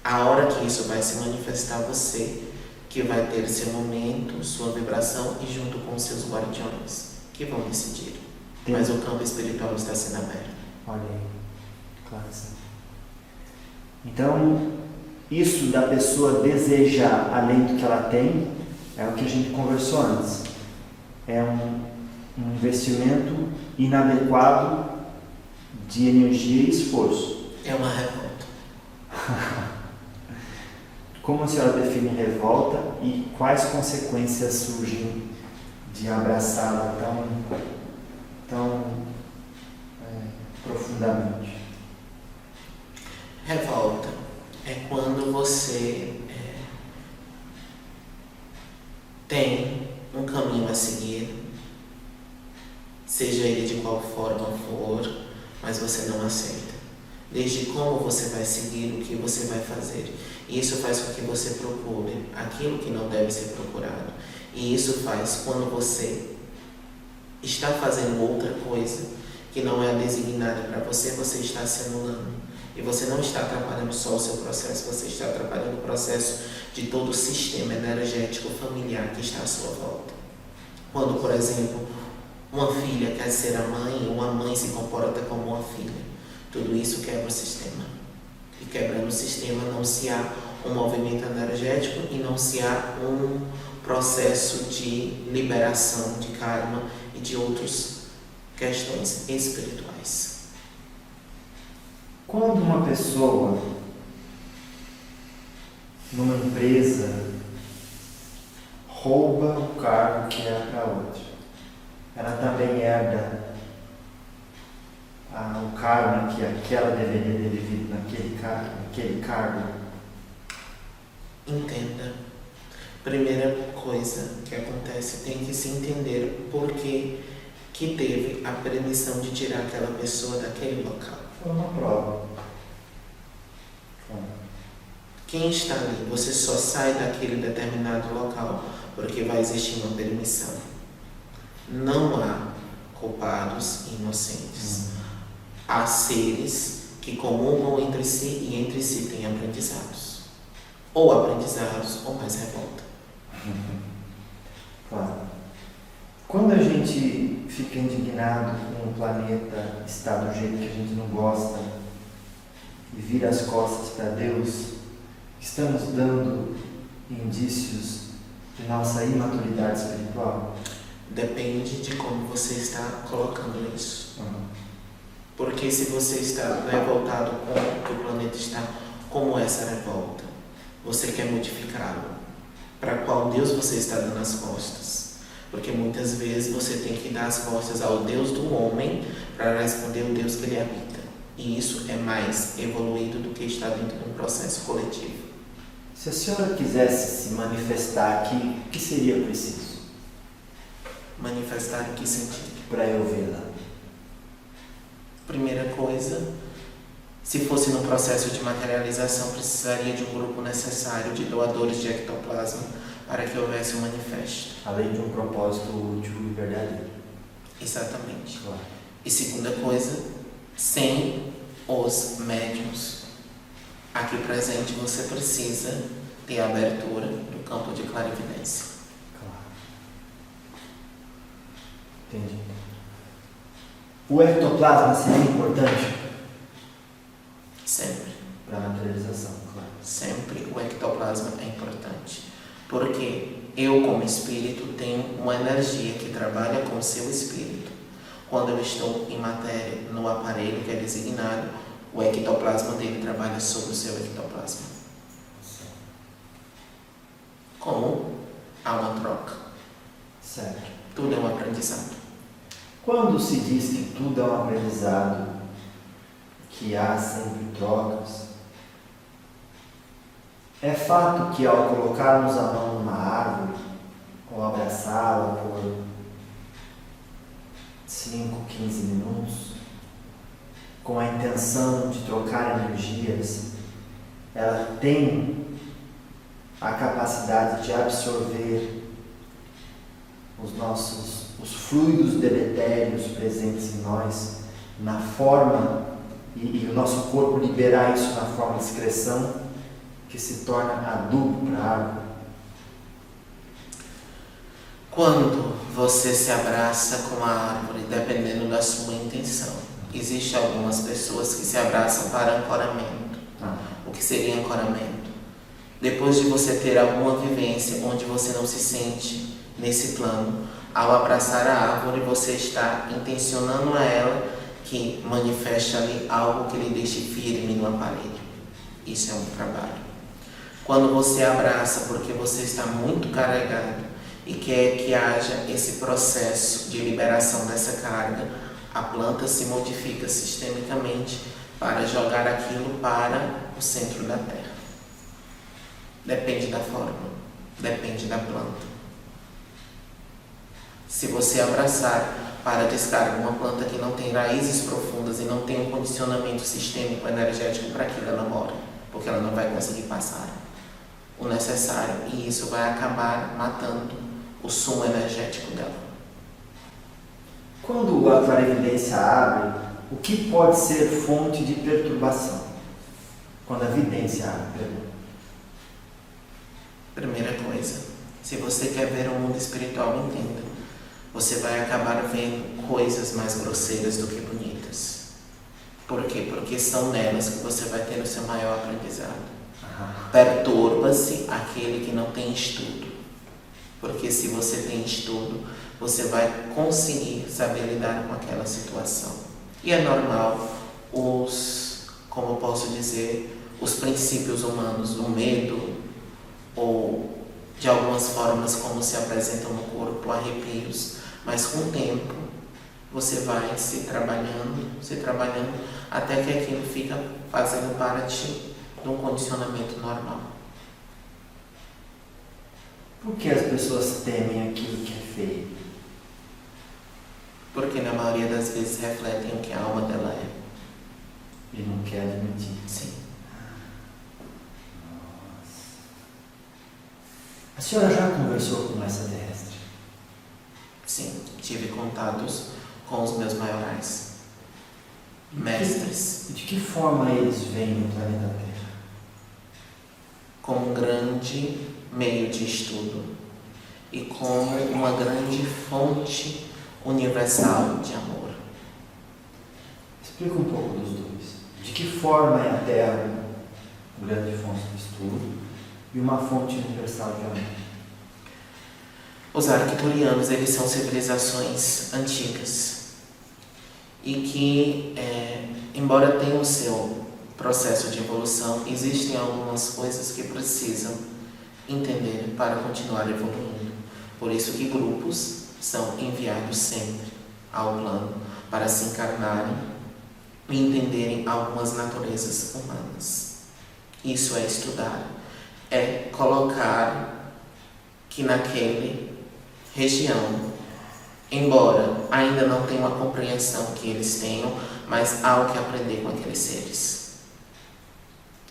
A hora que isso vai se manifestar, você que vai ter seu momento, sua vibração, e junto com seus guardiões que vão decidir. Mas o campo espiritual está sendo aberto. Olha aí, claro que sim. Então, isso da pessoa desejar além do que ela tem, é o que a gente conversou antes. É um investimento inadequado de energia e esforço. É uma revolta. Como a senhora define revolta e quais consequências surgem de abraçá-la tão profundamente? Revolta é quando você tem um caminho a seguir, seja ele de qual forma for, mas você não aceita. Desde como você vai seguir, o que você vai fazer. E isso faz com que você procure aquilo que não deve ser procurado. E isso faz quando você está fazendo outra coisa que não é a designada para você, você está se anulando. E você não está atrapalhando só o seu processo, você está atrapalhando o processo de todo o sistema energético familiar que está à sua volta. Quando, por exemplo, uma filha quer ser a mãe, ou uma mãe se comporta como uma filha, tudo isso quebra o sistema. E quebrando o sistema, não se há um movimento energético e não se há um processo de liberação de karma e de outras questões espirituais. Quando uma pessoa, numa empresa, rouba o cargo que era para outra, ela também herda o karma que aquela deveria ter vivido naquele cargo? Entenda. Primeira coisa que acontece, tem que se entender por que teve a permissão de tirar aquela pessoa daquele local. Foi uma prova. Quem está ali, você só sai daquele determinado local porque vai existir uma permissão. Não há culpados inocentes. Há seres que comungam entre si e entre si têm aprendizados. Ou aprendizados ou mais revolta. Claro. Quando a gente fica indignado com o planeta estar do jeito que a gente não gosta e vira as costas para Deus, estamos dando indícios de nossa imaturidade espiritual? Depende de como você está colocando isso. Porque se você está revoltado com o que o planeta está, como essa revolta? Você quer modificá-lo? Para qual Deus você está dando as costas? Porque muitas vezes você tem que dar as costas ao Deus do homem para responder o Deus que ele habita. E isso é mais evoluído do que estar dentro de um processo coletivo. Se a senhora quisesse se manifestar aqui, o que seria preciso? Manifestar em que sentido? Para eu vê-la. Primeira coisa, se fosse no processo de materialização, precisaria de um grupo necessário de doadores de ectoplasma para que houvesse um manifesto. Além de um propósito útil e verdadeiro. Exatamente. Claro. E segunda coisa, sem os médiuns aqui presente, você precisa ter a abertura do campo de clarividência. Claro. Entendi. O ectoplasma seria importante? Sempre. Para a materialização, claro. Sempre o ectoplasma é importante. Porque eu, como espírito, tenho uma energia que trabalha com o seu espírito. Quando eu estou em matéria no aparelho que é designado, o ectoplasma dele trabalha sobre o seu ectoplasma. Como há uma troca. Certo. Tudo é um aprendizado. Quando se diz que tudo é um aprendizado, que há sempre trocas, é fato que ao colocarmos a mão numa árvore, ou abraçá-la por 5, 15 minutos, com a intenção de trocar energias, ela tem a capacidade de absorver os fluidos deletérios presentes em nós, na forma, e o nosso corpo liberar isso na forma de excreção, que se torna adubo para a árvore. Quando você se abraça com a árvore, dependendo da sua intenção, existem algumas pessoas que se abraçam para ancoramento. O que seria ancoramento? Depois de você ter alguma vivência onde você não se sente nesse plano, ao abraçar a árvore, você está intencionando a ela que manifeste ali algo que lhe deixe firme no aparelho. Isso é um trabalho. Quando você abraça porque você está muito carregado e quer que haja esse processo de liberação dessa carga, a planta se modifica sistemicamente para jogar aquilo para o centro da terra. Depende da forma, depende da planta. Se você abraçar para descarga uma planta que não tem raízes profundas e não tem um condicionamento sistêmico energético para aquilo, ela morre, porque ela não vai conseguir passar o necessário e isso vai acabar matando o sumo energético dela. Quando a clarividência abre, o que pode ser fonte de perturbação? Quando a vidência abre, perdão. Primeira coisa, se você quer ver o mundo espiritual, entenda. Você vai acabar vendo coisas mais grosseiras do que bonitas. Por quê? Porque são nelas que você vai ter o seu maior aprendizado. Perturba-se aquele que não tem estudo. Porque se você tem estudo, você vai conseguir saber lidar com aquela situação. E é normal como eu posso dizer, os princípios humanos, o medo, ou de algumas formas como se apresentam no corpo, arrepios, mas com o tempo você vai se trabalhando, até que aquilo fica fazendo parte de um condicionamento normal. Por que as pessoas temem aquilo que é feio? Porque na maioria das vezes refletem o que a alma dela é. E não quer admitir. Sim. A senhora já conversou com um extraterrestre? Sim, tive contatos com os meus maiorais, mestres, E de que forma eles vêm no planeta Terra? como um grande meio de estudo. e como uma grande fonte universal de amor. Explica um pouco dos dois. De que forma é a Terra uma grande fonte de estudo e uma fonte universal de amor? Os arcturianos, eles são civilizações antigas e que, embora tenham o seu processo de evolução, existem algumas coisas que precisam entender para continuar evoluindo. Por isso que grupos são enviados sempre ao plano para se encarnarem e entenderem algumas naturezas humanas. Isso é estudar, é colocar que naquele região, embora ainda não tenha uma compreensão que eles tenham, mas há o que aprender com aqueles seres.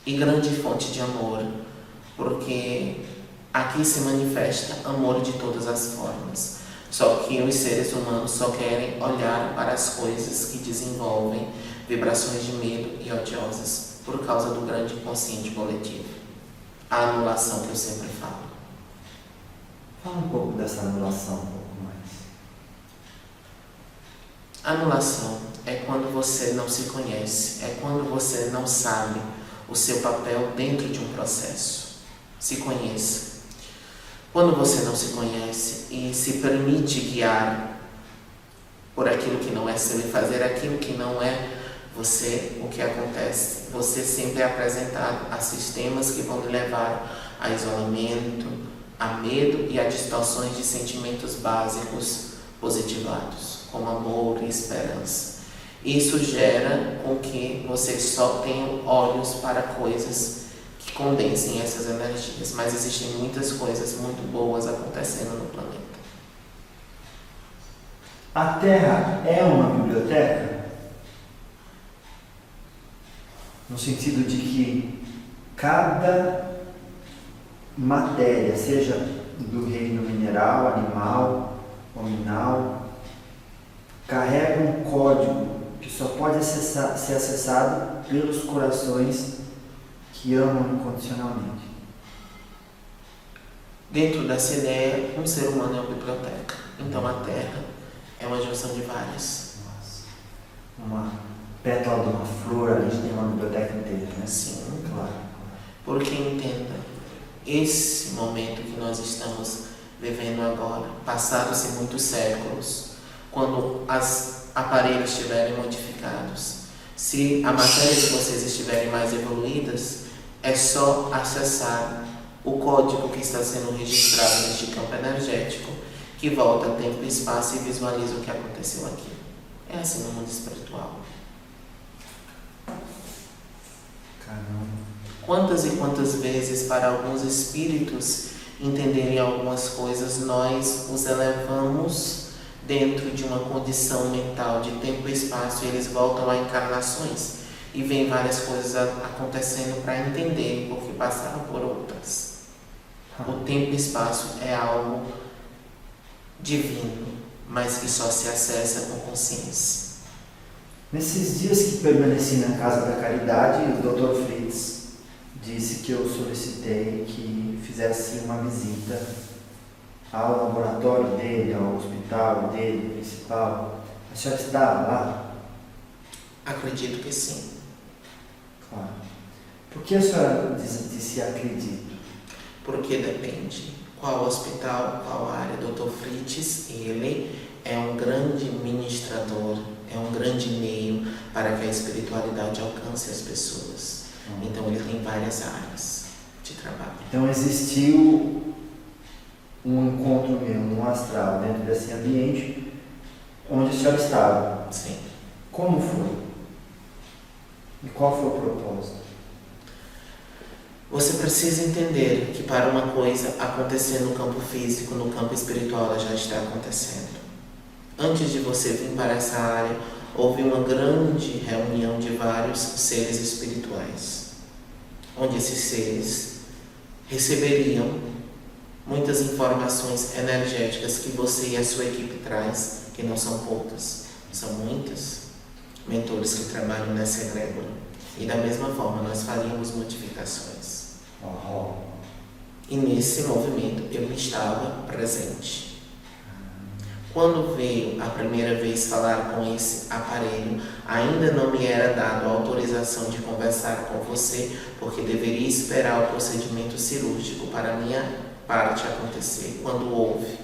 E grande fonte de amor, porque aqui se manifesta amor de todas as formas. Só que os seres humanos só querem olhar para as coisas que desenvolvem vibrações de medo e odiosas por causa do grande inconsciente coletivo. A anulação que eu sempre falo. Fala um pouco dessa anulação, um pouco mais. Anulação é quando você não se conhece, é quando você não sabe o seu papel dentro de um processo. Se conheça. Quando você não se conhece e se permite guiar por aquilo que não é seu e fazer aquilo que não é você, o que acontece? Você sempre é apresentado a sistemas que vão lhe levar a isolamento, a medo e a distorções de sentimentos básicos positivados, como amor e esperança. Isso gera com que você só tenha olhos para coisas que condensem essas energias, mas existem muitas coisas muito boas acontecendo no planeta. A Terra é uma biblioteca? No sentido de que cada matéria, seja do reino mineral, animal, nominal, carrega um código que só pode ser acessado pelos corações que amam incondicionalmente. Dentro dessa ideia, um ser humano é uma biblioteca. Então a Terra é uma junção de várias. Nossa. Uma pétala de uma flor ali tem uma biblioteca inteira, né? Sim. Claro. Porque entenda, esse momento que nós estamos vivendo agora, passados-se muitos séculos, quando os aparelhos estiverem modificados, se a matéria de vocês estiverem mais evoluídas, é só acessar o código que está sendo registrado neste campo energético, que volta a tempo e espaço e visualiza o que aconteceu aqui. É assim no mundo espiritual. Caramba. Quantas e quantas vezes, para alguns espíritos entenderem algumas coisas, nós os elevamos dentro de uma condição mental de tempo e espaço e eles voltam a encarnações e veem várias coisas acontecendo para entenderem porque passaram por outras. O tempo e espaço é algo divino, mas que só se acessa com consciência. Nesses dias que permaneci na Casa da Caridade, o Dr. Fritz disse que eu solicitei que fizesse uma visita ao laboratório dele, ao hospital dele, principal. A senhora estava lá? Acredito que sim. Claro. Por que a senhora disse acredito? Porque depende qual hospital, qual área. Dr. Fritz, ele é um grande ministrador, é um grande meio para que a espiritualidade alcance as pessoas. Então ele tem várias áreas de trabalho. Então existiu um encontro meu, um astral, dentro desse ambiente onde a senhora estava. Sim. Como foi? E qual foi o propósito? Você precisa entender que para uma coisa acontecer no campo físico, no campo espiritual, ela já está acontecendo. Antes de você vir para essa área, houve uma grande reunião de vários seres espirituais, onde esses seres receberiam muitas informações energéticas que você e a sua equipe traz, que não são poucas, são muitas, mentores que trabalham nessa egrégora. E da mesma forma nós faríamos modificações. Oh. E nesse movimento eu estava presente. Quando veio a primeira vez falar com esse aparelho, ainda não me era dado a autorização de conversar com você, porque deveria esperar o procedimento cirúrgico para a minha parte acontecer. Quando houve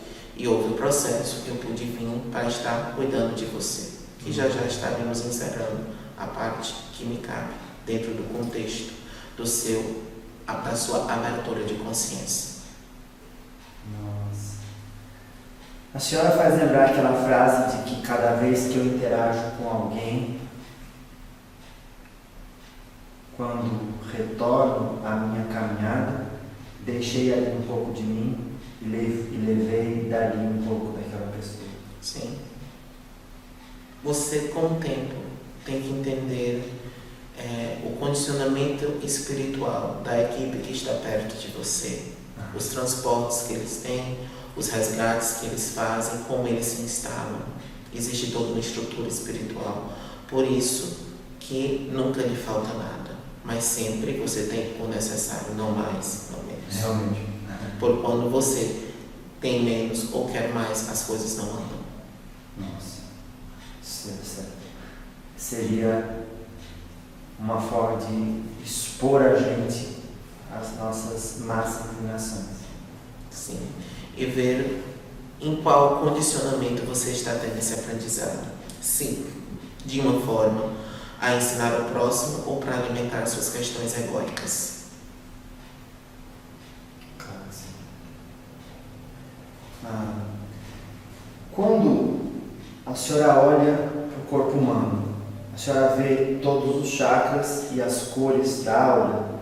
o processo, eu pude vir para estar cuidando de você, que já estaremos encerrando a parte que me cabe dentro do contexto da sua abertura de consciência. Nossa. A senhora faz lembrar aquela frase de que cada vez que eu interajo com alguém, quando retorno à minha caminhada, deixei ali um pouco de mim e levei dali um pouco daquela pessoa. Sim. Você, com o tempo, tem que entender o condicionamento espiritual da equipe que está perto de você, os transportes que eles têm, os resgates que eles fazem, como eles se instalam. Existe toda uma estrutura espiritual. Por isso que nunca lhe falta nada, mas sempre você tem o necessário, não mais, não menos. Realmente. Por quando você tem menos ou quer mais, as coisas não andam. Nossa. Certo. Seria uma forma de expor a gente às nossas más inclinações. Sim. E ver em qual condicionamento você está tendo esse aprendizado. Sim, de uma forma a ensinar o próximo ou para alimentar suas questões egóicas. Claro que sim. Quando a senhora olha para o corpo humano, a senhora vê todos os chakras e as cores da aura?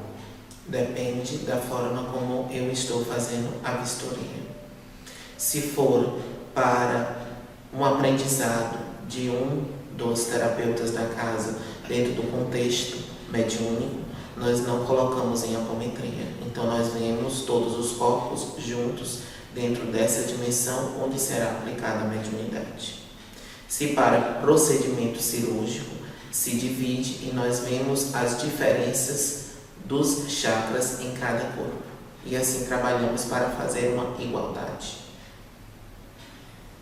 Depende da forma como eu estou fazendo a vistoria. Se for para um aprendizado de um dos terapeutas da casa dentro do contexto mediúnico, nós não colocamos em apometria. Então nós vemos todos os corpos juntos dentro dessa dimensão onde será aplicada a mediunidade. Se para procedimento cirúrgico, se divide e nós vemos as diferenças dos chakras em cada corpo. E assim trabalhamos para fazer uma igualdade.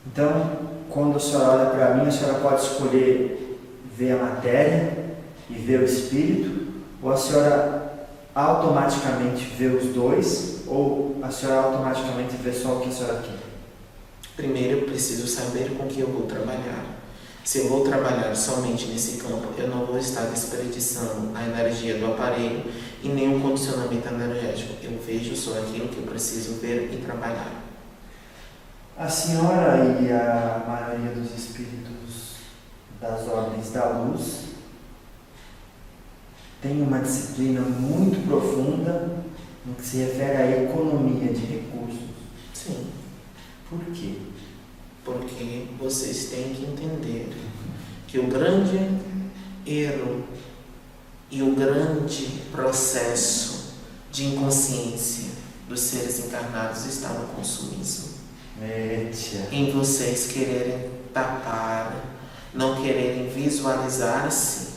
Então, quando a senhora olha para mim, a senhora pode escolher ver a matéria e ver o espírito, ou a senhora automaticamente vê os dois, ou a senhora automaticamente vê só o que a senhora quer? Primeiro eu preciso saber com que eu vou trabalhar. Se eu vou trabalhar somente nesse campo, eu não vou estar desperdiçando a energia do aparelho e nem o condicionamento energético. Eu vejo só aquilo que eu preciso ver e trabalhar. A senhora e a maioria dos espíritos das ordens da luz tem uma disciplina muito profunda no que se refere à economia de recursos. Sim. Por quê? Porque vocês têm que entender que o grande erro e o grande processo de inconsciência dos seres encarnados está no consumismo. Em vocês quererem tapar, não quererem visualizar-se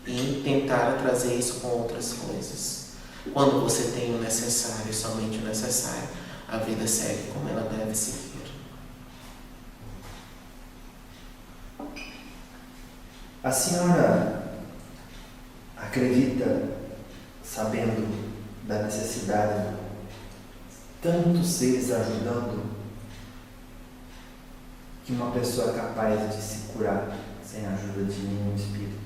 e tentar trazer isso com outras coisas. Quando você tem o necessário, somente o necessário, a vida segue como ela deve seguir. A senhora acredita, sabendo da necessidade de tantos seres ajudando, que uma pessoa é capaz de se curar sem a ajuda de nenhum espírito?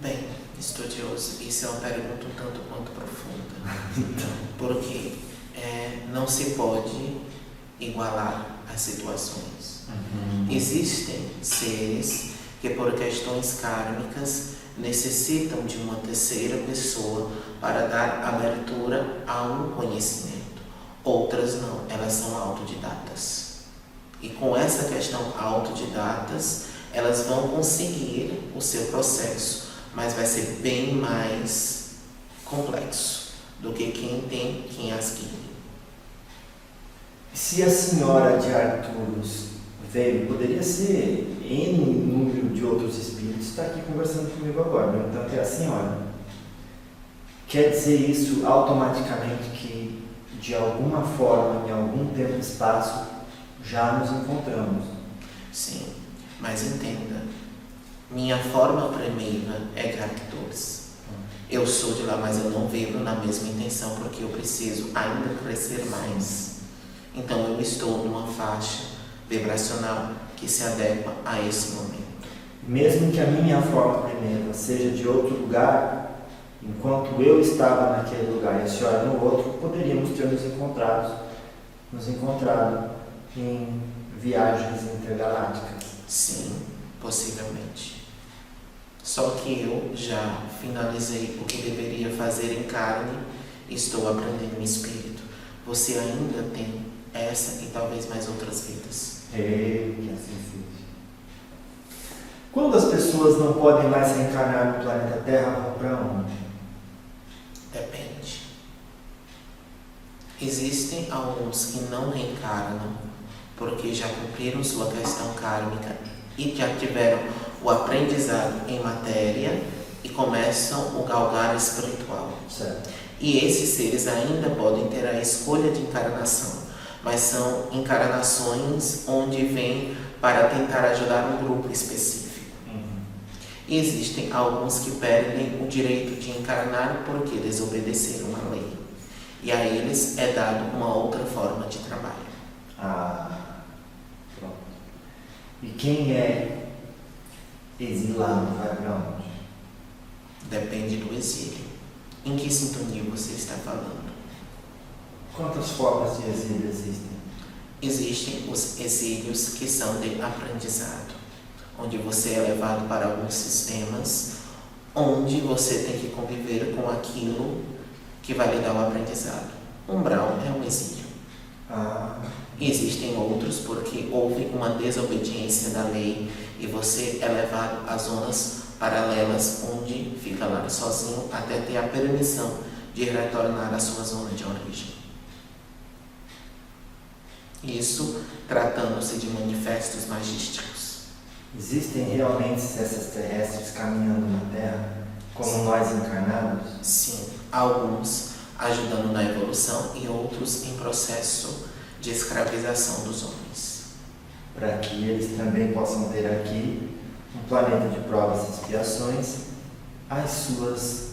Bem, estudioso, isso é uma pergunta um tanto quanto profunda. Porque não se pode igualar as situações. Existem seres que por questões kármicas necessitam de uma terceira pessoa para dar abertura a um conhecimento. Outras não, elas são autodidatas. E com essa questão autodidatas, elas vão conseguir o seu processo, mas vai ser bem mais complexo do que quem as guia. Se a senhora de Arturos veio, poderia ser N número de outros espíritos, está aqui conversando comigo agora, no entanto é a senhora. quer dizer isso automaticamente que, de alguma forma, em algum tempo e espaço, já nos encontramos? Sim, mas entenda, minha forma primeira é Cactus. Eu sou de lá, mas eu não vivo na mesma intenção porque eu preciso ainda crescer mais. Então eu estou numa faixa vibracional que se adequa a esse momento. Mesmo que a minha forma primeira seja de outro lugar, enquanto eu estava naquele lugar e a senhora no outro, poderíamos ter nos encontrado em viagens intergalácticas. Sim, possivelmente. Só que eu já finalizei o que deveria fazer em carne e estou aprendendo em espírito. Você ainda tem essa e talvez mais outras vidas. Que assim seja. Quando as pessoas não podem mais reencarnar no planeta Terra, vão para onde? Depende. Existem alguns que não reencarnam porque já cumpriram sua questão kármica e já tiveram o aprendizado em matéria e começam o galgar espiritual. Certo. E esses seres ainda podem ter a escolha de encarnação, mas são encarnações onde vêm para tentar ajudar um grupo específico. E existem alguns que perdem o direito de encarnar porque desobedeceram a lei. E a eles é dado uma outra forma de trabalho. Pronto. E quem é exilado vai para onde? Depende do exílio. Em que sintonia você está falando? Quantas formas de exílio existem? Existem os exílios que são de aprendizado, onde você é levado para alguns sistemas, onde você tem que conviver com aquilo que vai lhe dar o aprendizado. Umbral é um exílio. Existem outros porque houve uma desobediência da lei e você é levado a zonas paralelas onde fica lá sozinho até ter a permissão de retornar à sua zona de origem. Isso tratando-se de manifestos magísticos. Existem realmente extraterrestres caminhando na Terra, como nós encarnados? Sim, alguns ajudando na evolução e outros em processo de escravização dos homens. Para que eles também possam ter aqui um planeta de provas e expiações, as suas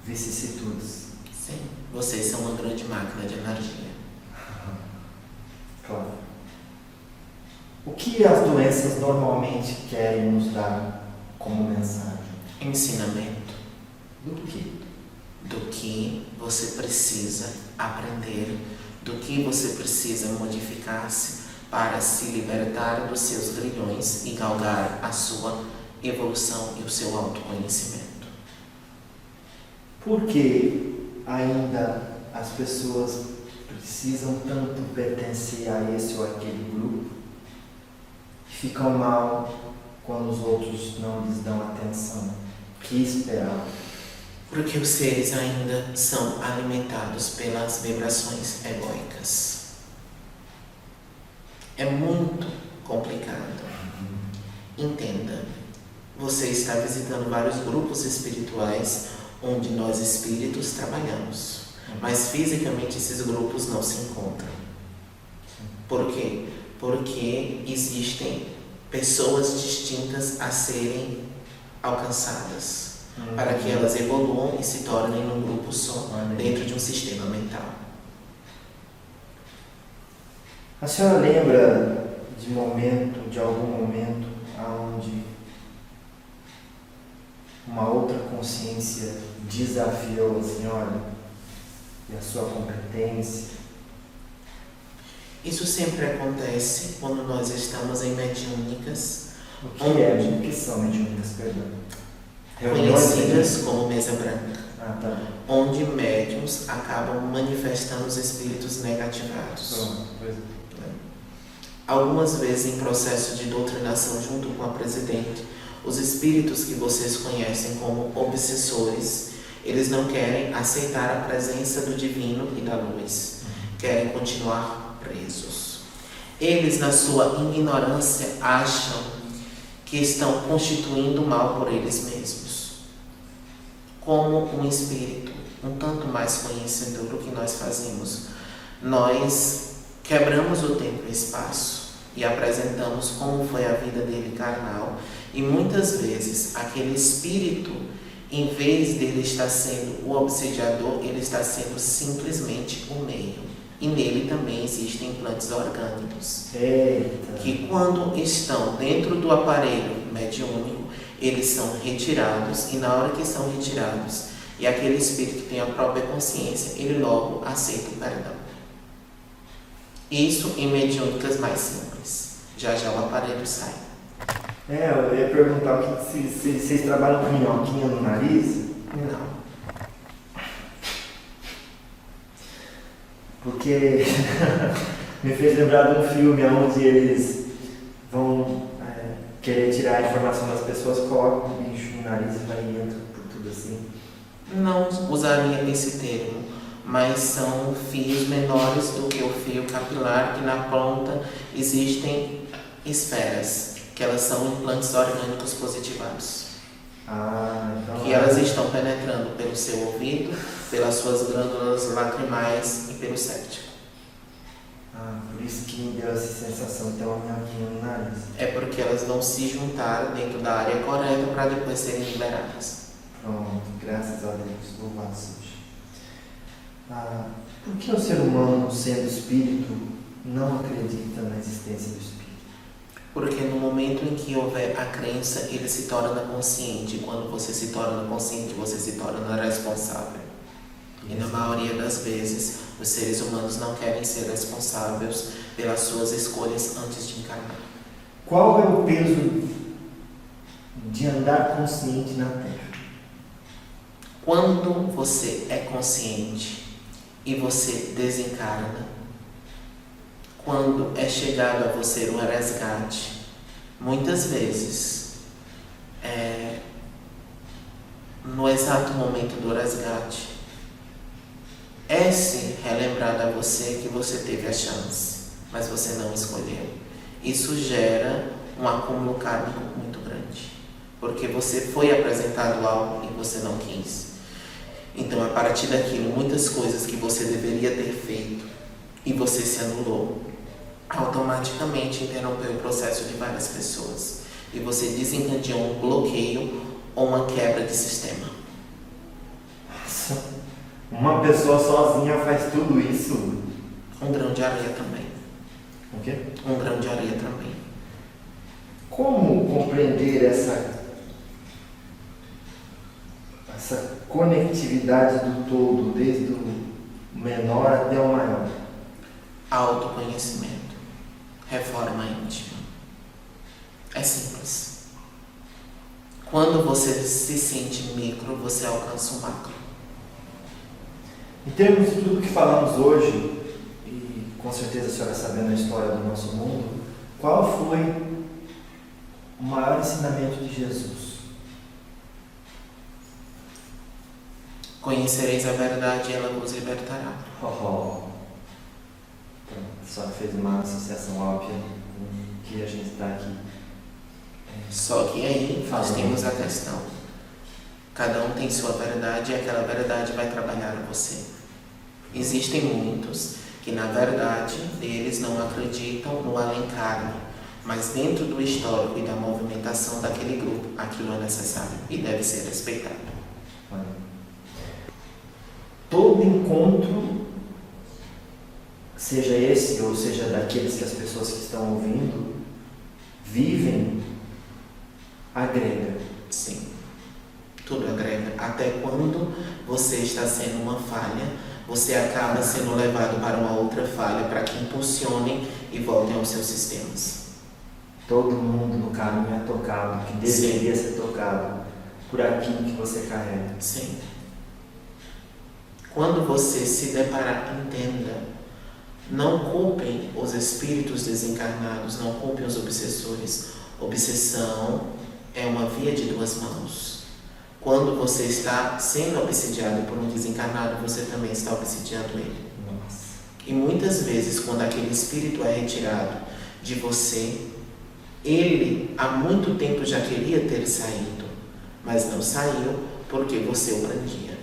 vicissitudes. Sim, vocês são uma grande máquina de energia. Claro. O que as doenças normalmente querem nos dar como mensagem? Ensinamento Do quê? do que você precisa aprender, do que você precisa modificar-se para se libertar dos seus grilhões e galgar a sua evolução e o seu autoconhecimento. Por que ainda as pessoas precisam tanto pertencer a esse ou aquele grupo e ficam mal quando os outros não lhes dão atenção? Que esperar? Porque os seres ainda são alimentados pelas vibrações egóicas. É muito complicado. Entenda, você está visitando vários grupos espirituais onde nós espíritos trabalhamos, mas fisicamente esses grupos não se encontram. Por quê? Porque existem pessoas distintas a serem alcançadas, para que elas evoluam e se tornem num grupo só, dentro de um sistema mental. A senhora lembra de algum momento onde uma outra consciência desafiou a senhora e a sua competência? Isso sempre acontece quando nós estamos em mediúnicas. O que são mediúnicas, perdão? Conhecidas como mesa branca, Tá. onde médiums acabam manifestando os espíritos negativados. Algumas vezes em processo de doutrinação junto com a presidente, os espíritos que vocês conhecem como obsessores, eles não querem aceitar a presença do divino e da luz, querem continuar presos. Eles, na sua ignorância, acham que estão constituindo mal por eles mesmos. como um espírito um tanto mais conhecedor do que nós fazemos, nós quebramos o tempo e o espaço e apresentamos como foi a vida dele carnal, e muitas vezes aquele espírito, em vez dele estar sendo o obsediador, ele está sendo simplesmente o meio. E nele também existem implantes orgânicos. Eita. Que quando estão dentro do aparelho mediúnico, eles são retirados, e na hora que são retirados, e aquele espírito que tem a própria consciência, ele logo aceita o perdão. Isso em mediúnicas mais simples. Já já o aparelho sai. Eu ia perguntar se vocês trabalham com minhoquinha no nariz? Não. Porque me fez lembrar de um filme onde eles vão querer tirar a informação das pessoas, colocam um bicho no nariz e vai entra por tudo assim. Não usaria esse termo, mas são fios menores do que o fio capilar, que na ponta existem esferas, que elas são implantes orgânicos positivados. Então Que elas estão penetrando pelo seu ouvido, pelas suas glândulas lacrimais e pelo séptico. Por isso que me deu essa sensação de ter uma minhoquinha no nariz. É porque elas vão se juntar dentro da área correta para depois serem liberadas. Pronto, graças a Deus, louvado seja. Por que o ser humano, sendo espírito, não acredita na existência do espírito? Porque no momento em que houver a crença, ele se torna consciente. E quando você se torna consciente, você se torna responsável. E na maioria das vezes, os seres humanos não querem ser responsáveis pelas suas escolhas antes de encarnar. Qual é o peso de andar consciente na Terra? Quando você é consciente e você desencarna, quando é chegado a você o resgate, muitas vezes, no exato momento do resgate, é-se relembrado a você que você teve a chance, mas você não escolheu. Isso gera um acúmulo kármico muito grande, porque você foi apresentado algo e você não quis. Então, a partir daquilo, muitas coisas que você deveria ter feito e você se anulou, automaticamente interrompeu o processo de várias pessoas. E você desencadeou um bloqueio ou uma quebra de sistema. Uma pessoa sozinha faz tudo isso? Um grão de areia também. O quê? Um grão de areia também. Como compreender essa conectividade do todo, desde o menor até o maior? Autoconhecimento. Reforma íntima. É simples. Quando você se sente micro, você alcança o macro. Em termos de tudo que falamos hoje, e com certeza a senhora sabendo a história do nosso mundo, qual foi o maior ensinamento de Jesus? Conhecereis a verdade e ela vos libertará. Então, a senhora fez uma associação óbvia com o que a gente está aqui. Só que aí nós temos a questão. Cada um tem sua verdade e aquela verdade vai trabalhar em você. Existem muitos que, na verdade, eles não acreditam no além-carne, mas dentro do histórico e da movimentação daquele grupo, aquilo é necessário e deve ser respeitado. Todo encontro, seja esse ou seja daqueles que as pessoas que estão ouvindo vivem, agrega. Sim, tudo agrega. Até quando você está sendo uma falha, você acaba sendo levado para uma outra falha para que impulsionem e voltem aos seus sistemas. Todo mundo no caminho é tocado, que deveria ser tocado por aquilo que você carrega. Sim. Quando você se deparar, entenda, não culpem os espíritos desencarnados, não culpem os obsessores. Obsessão é uma via de duas mãos. Quando você está sendo obsidiado por um desencarnado, você também está obsidiando ele. Nossa. E muitas vezes, quando aquele espírito é retirado de você, ele há muito tempo já queria ter saído, mas não saiu porque você o prendia.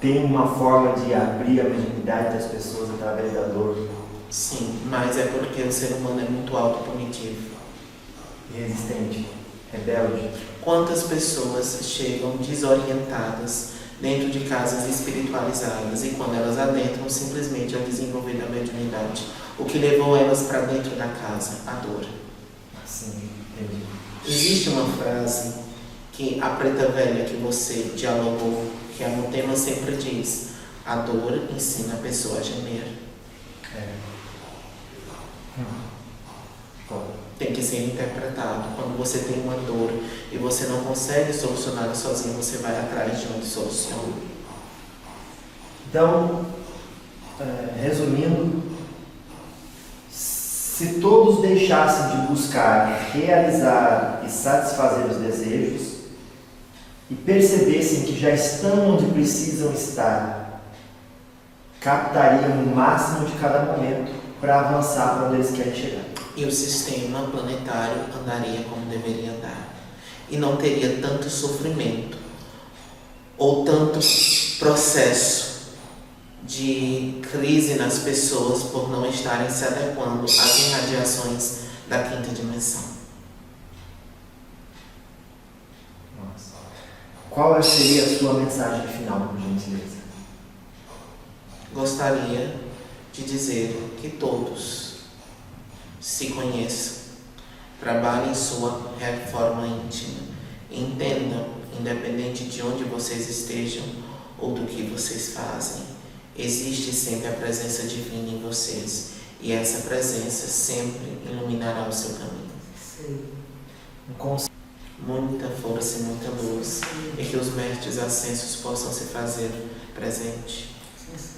Tem uma forma de abrir a mediunidade das pessoas através da dor. Sim, mas é porque o ser humano é muito autopunitivo. Resistente, rebelde. Quantas pessoas chegam desorientadas dentro de casas espiritualizadas e quando elas adentram simplesmente ao desenvolver da mediunidade, o que levou elas para dentro da casa? A dor. Sim, entendi. Existe uma frase que a preta velha que você dialogou, que a Mutema sempre diz: a dor ensina a pessoa a gemer. Tem que ser interpretado. Quando você tem uma dor e você não consegue solucionar sozinho, você vai atrás de onde soluciona. Então, resumindo, se todos deixassem de buscar, realizar e satisfazer os desejos e percebessem que já estão onde precisam estar, captariam o máximo de cada momento para avançar para onde eles querem chegar. E o sistema planetário andaria como deveria andar. E não teria tanto sofrimento ou tanto processo de crise nas pessoas por não estarem se adequando às irradiações da quinta dimensão. Nossa. Qual seria a sua mensagem final, por gentileza? Gostaria de dizer que todos se conheçam, trabalhem sua reforma íntima, entendam, independente de onde vocês estejam ou do que vocês fazem, existe sempre a presença divina em vocês e essa presença sempre iluminará o seu caminho. Muita força e muita luz e que os mestres ascensos possam se fazer presente.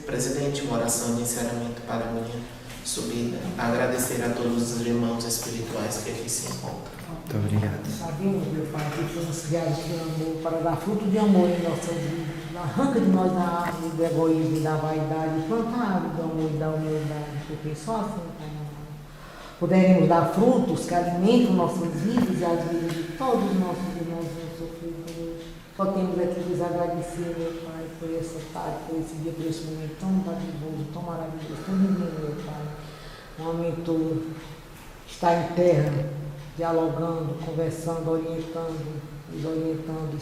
Presidente, uma oração de encerramento para a minha subida. Agradecer a todos os irmãos espirituais que aqui se encontram. Muito obrigado. Sabemos, meu Pai, que fomos criados de amor para dar fruto de amor em nossas vidas. Arranca de nós a árvore do egoísmo e da vaidade, planta a árvore do amor e da humildade, porque só assim, Pai amado, poderemos dar frutos que alimentam nossas vidas e as vidas de todos os nossos irmãos sofredores. Só temos aqui que lhes agradecer, meu Pai, por essa tarde, por esse dia, por esse momento tão maravilhoso, tão maravilhoso, tão divino, meu Pai. Um momento estar em terra, dialogando, conversando, orientando, nos orientando,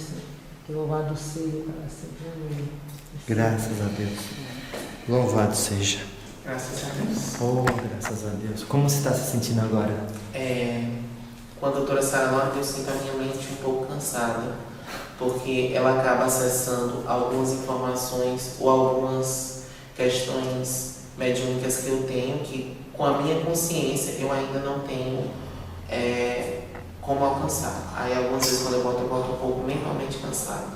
que louvado seja para sempre. Amém. Graças a Deus. Louvado seja. Graças a Deus. Oh, graças a Deus. Como você está se sentindo agora? Com a doutora Sara Norte, eu sinto a minha mente um pouco cansada, porque ela acaba acessando algumas informações ou algumas questões mediúnicas que eu tenho, que com a minha consciência eu ainda não tenho como alcançar. Aí algumas vezes quando eu volto um pouco mentalmente cansado.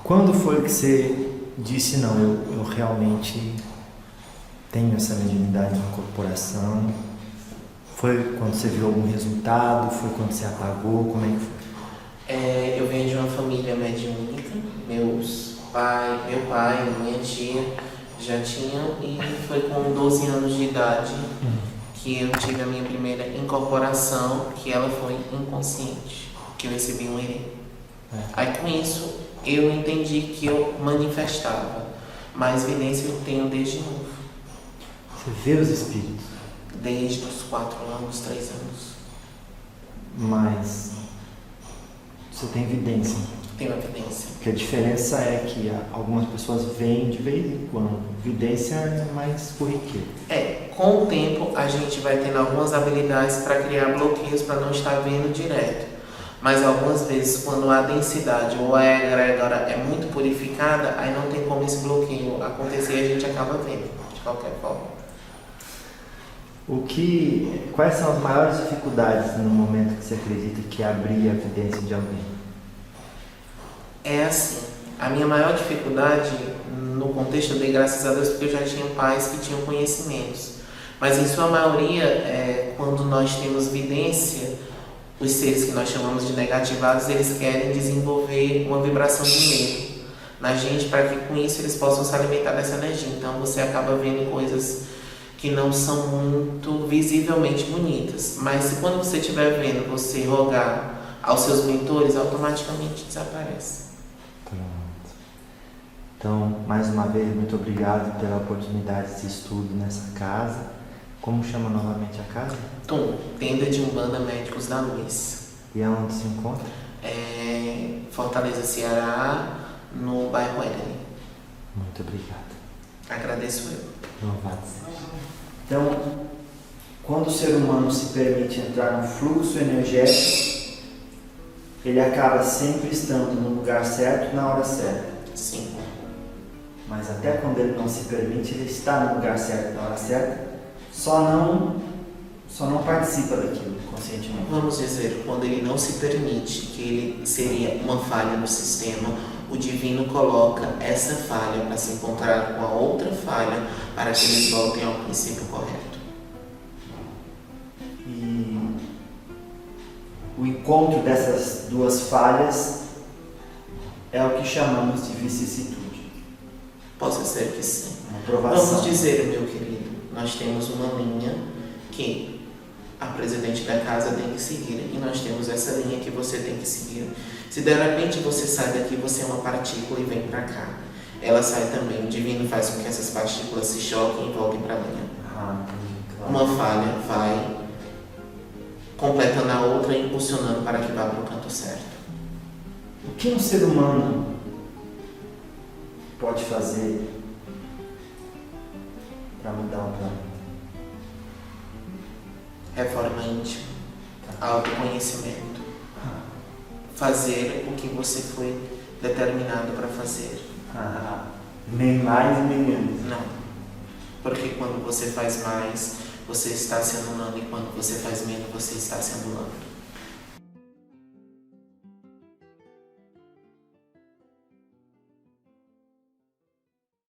Quando foi que você disse, não, eu realmente tenho essa mediunidade na corporação? Foi quando você viu algum resultado? Foi quando você apagou? Como é que foi? Eu venho de uma família mediúnica. Meu pai, minha tia já tinham, e foi com 12 anos de idade que eu tive a minha primeira incorporação, que ela foi inconsciente, que eu recebi um herê. Aí com isso eu entendi que eu manifestava, mas evidência eu tenho desde novo. Você vê os espíritos? Desde os 4 anos, 3 anos. Mas você tem evidência? Tenho evidência. Porque a diferença é que algumas pessoas veem de vez em quando. Evidência é mais corriqueira. Com o tempo a gente vai tendo algumas habilidades para criar bloqueios para não estar vendo direto. Mas algumas vezes, quando a densidade ou a egrégora é muito purificada, aí não tem como esse bloqueio acontecer e a gente acaba vendo, de qualquer forma. Quais são as maiores dificuldades no momento que você acredita que abrir a evidência de alguém? É assim, a minha maior dificuldade no contexto, eu dei graças a Deus porque eu já tinha pais que tinham conhecimentos. Mas em sua maioria, quando nós temos evidência, os seres que nós chamamos de negativados, eles querem desenvolver uma vibração de medo na gente para que com isso eles possam se alimentar dessa energia. Então você acaba vendo coisas que não são muito visivelmente bonitas. Mas se quando você estiver vendo, você rogar aos seus mentores, automaticamente desaparece. Pronto. Então, mais uma vez, muito obrigado pela oportunidade de estudo nessa casa. Como chama novamente a casa? Tenda de Umbanda Médicos da Luz. E aonde se encontra? Fortaleza, Ceará, no bairro Éden. Muito obrigado. Agradeço eu. Louvado seja. Então, quando o ser humano se permite entrar no fluxo energético, ele acaba sempre estando no lugar certo, na hora certa. Sim. Mas até quando ele não se permite, ele está no lugar certo, na hora certa, só não participa daquilo conscientemente. Vamos dizer, quando ele não se permite, que ele seria uma falha no sistema, o divino coloca essa falha para se encontrar com a outra falha, para que eles voltem ao princípio correto. E o encontro dessas duas falhas é o que chamamos de vicissitude. Possa ser que sim. Uma provação. Vamos dizer, meu querido, nós temos uma linha que a presidente da casa tem que seguir, e nós temos essa linha que você tem que seguir. Se de repente você sai daqui, você é uma partícula e vem para cá, ela sai também. O divino faz com que essas partículas se choquem e voltem para a linha. Claro. Uma falha vai completando a outra e impulsionando para que vá para o canto certo. O que um ser humano pode fazer para mudar o planeta? Reforma íntima, autoconhecimento, fazer o que você foi determinado para fazer. Nem mais nem menos. Não, porque quando você faz mais, você está se anulando, e quando você faz menos, você está se anulando.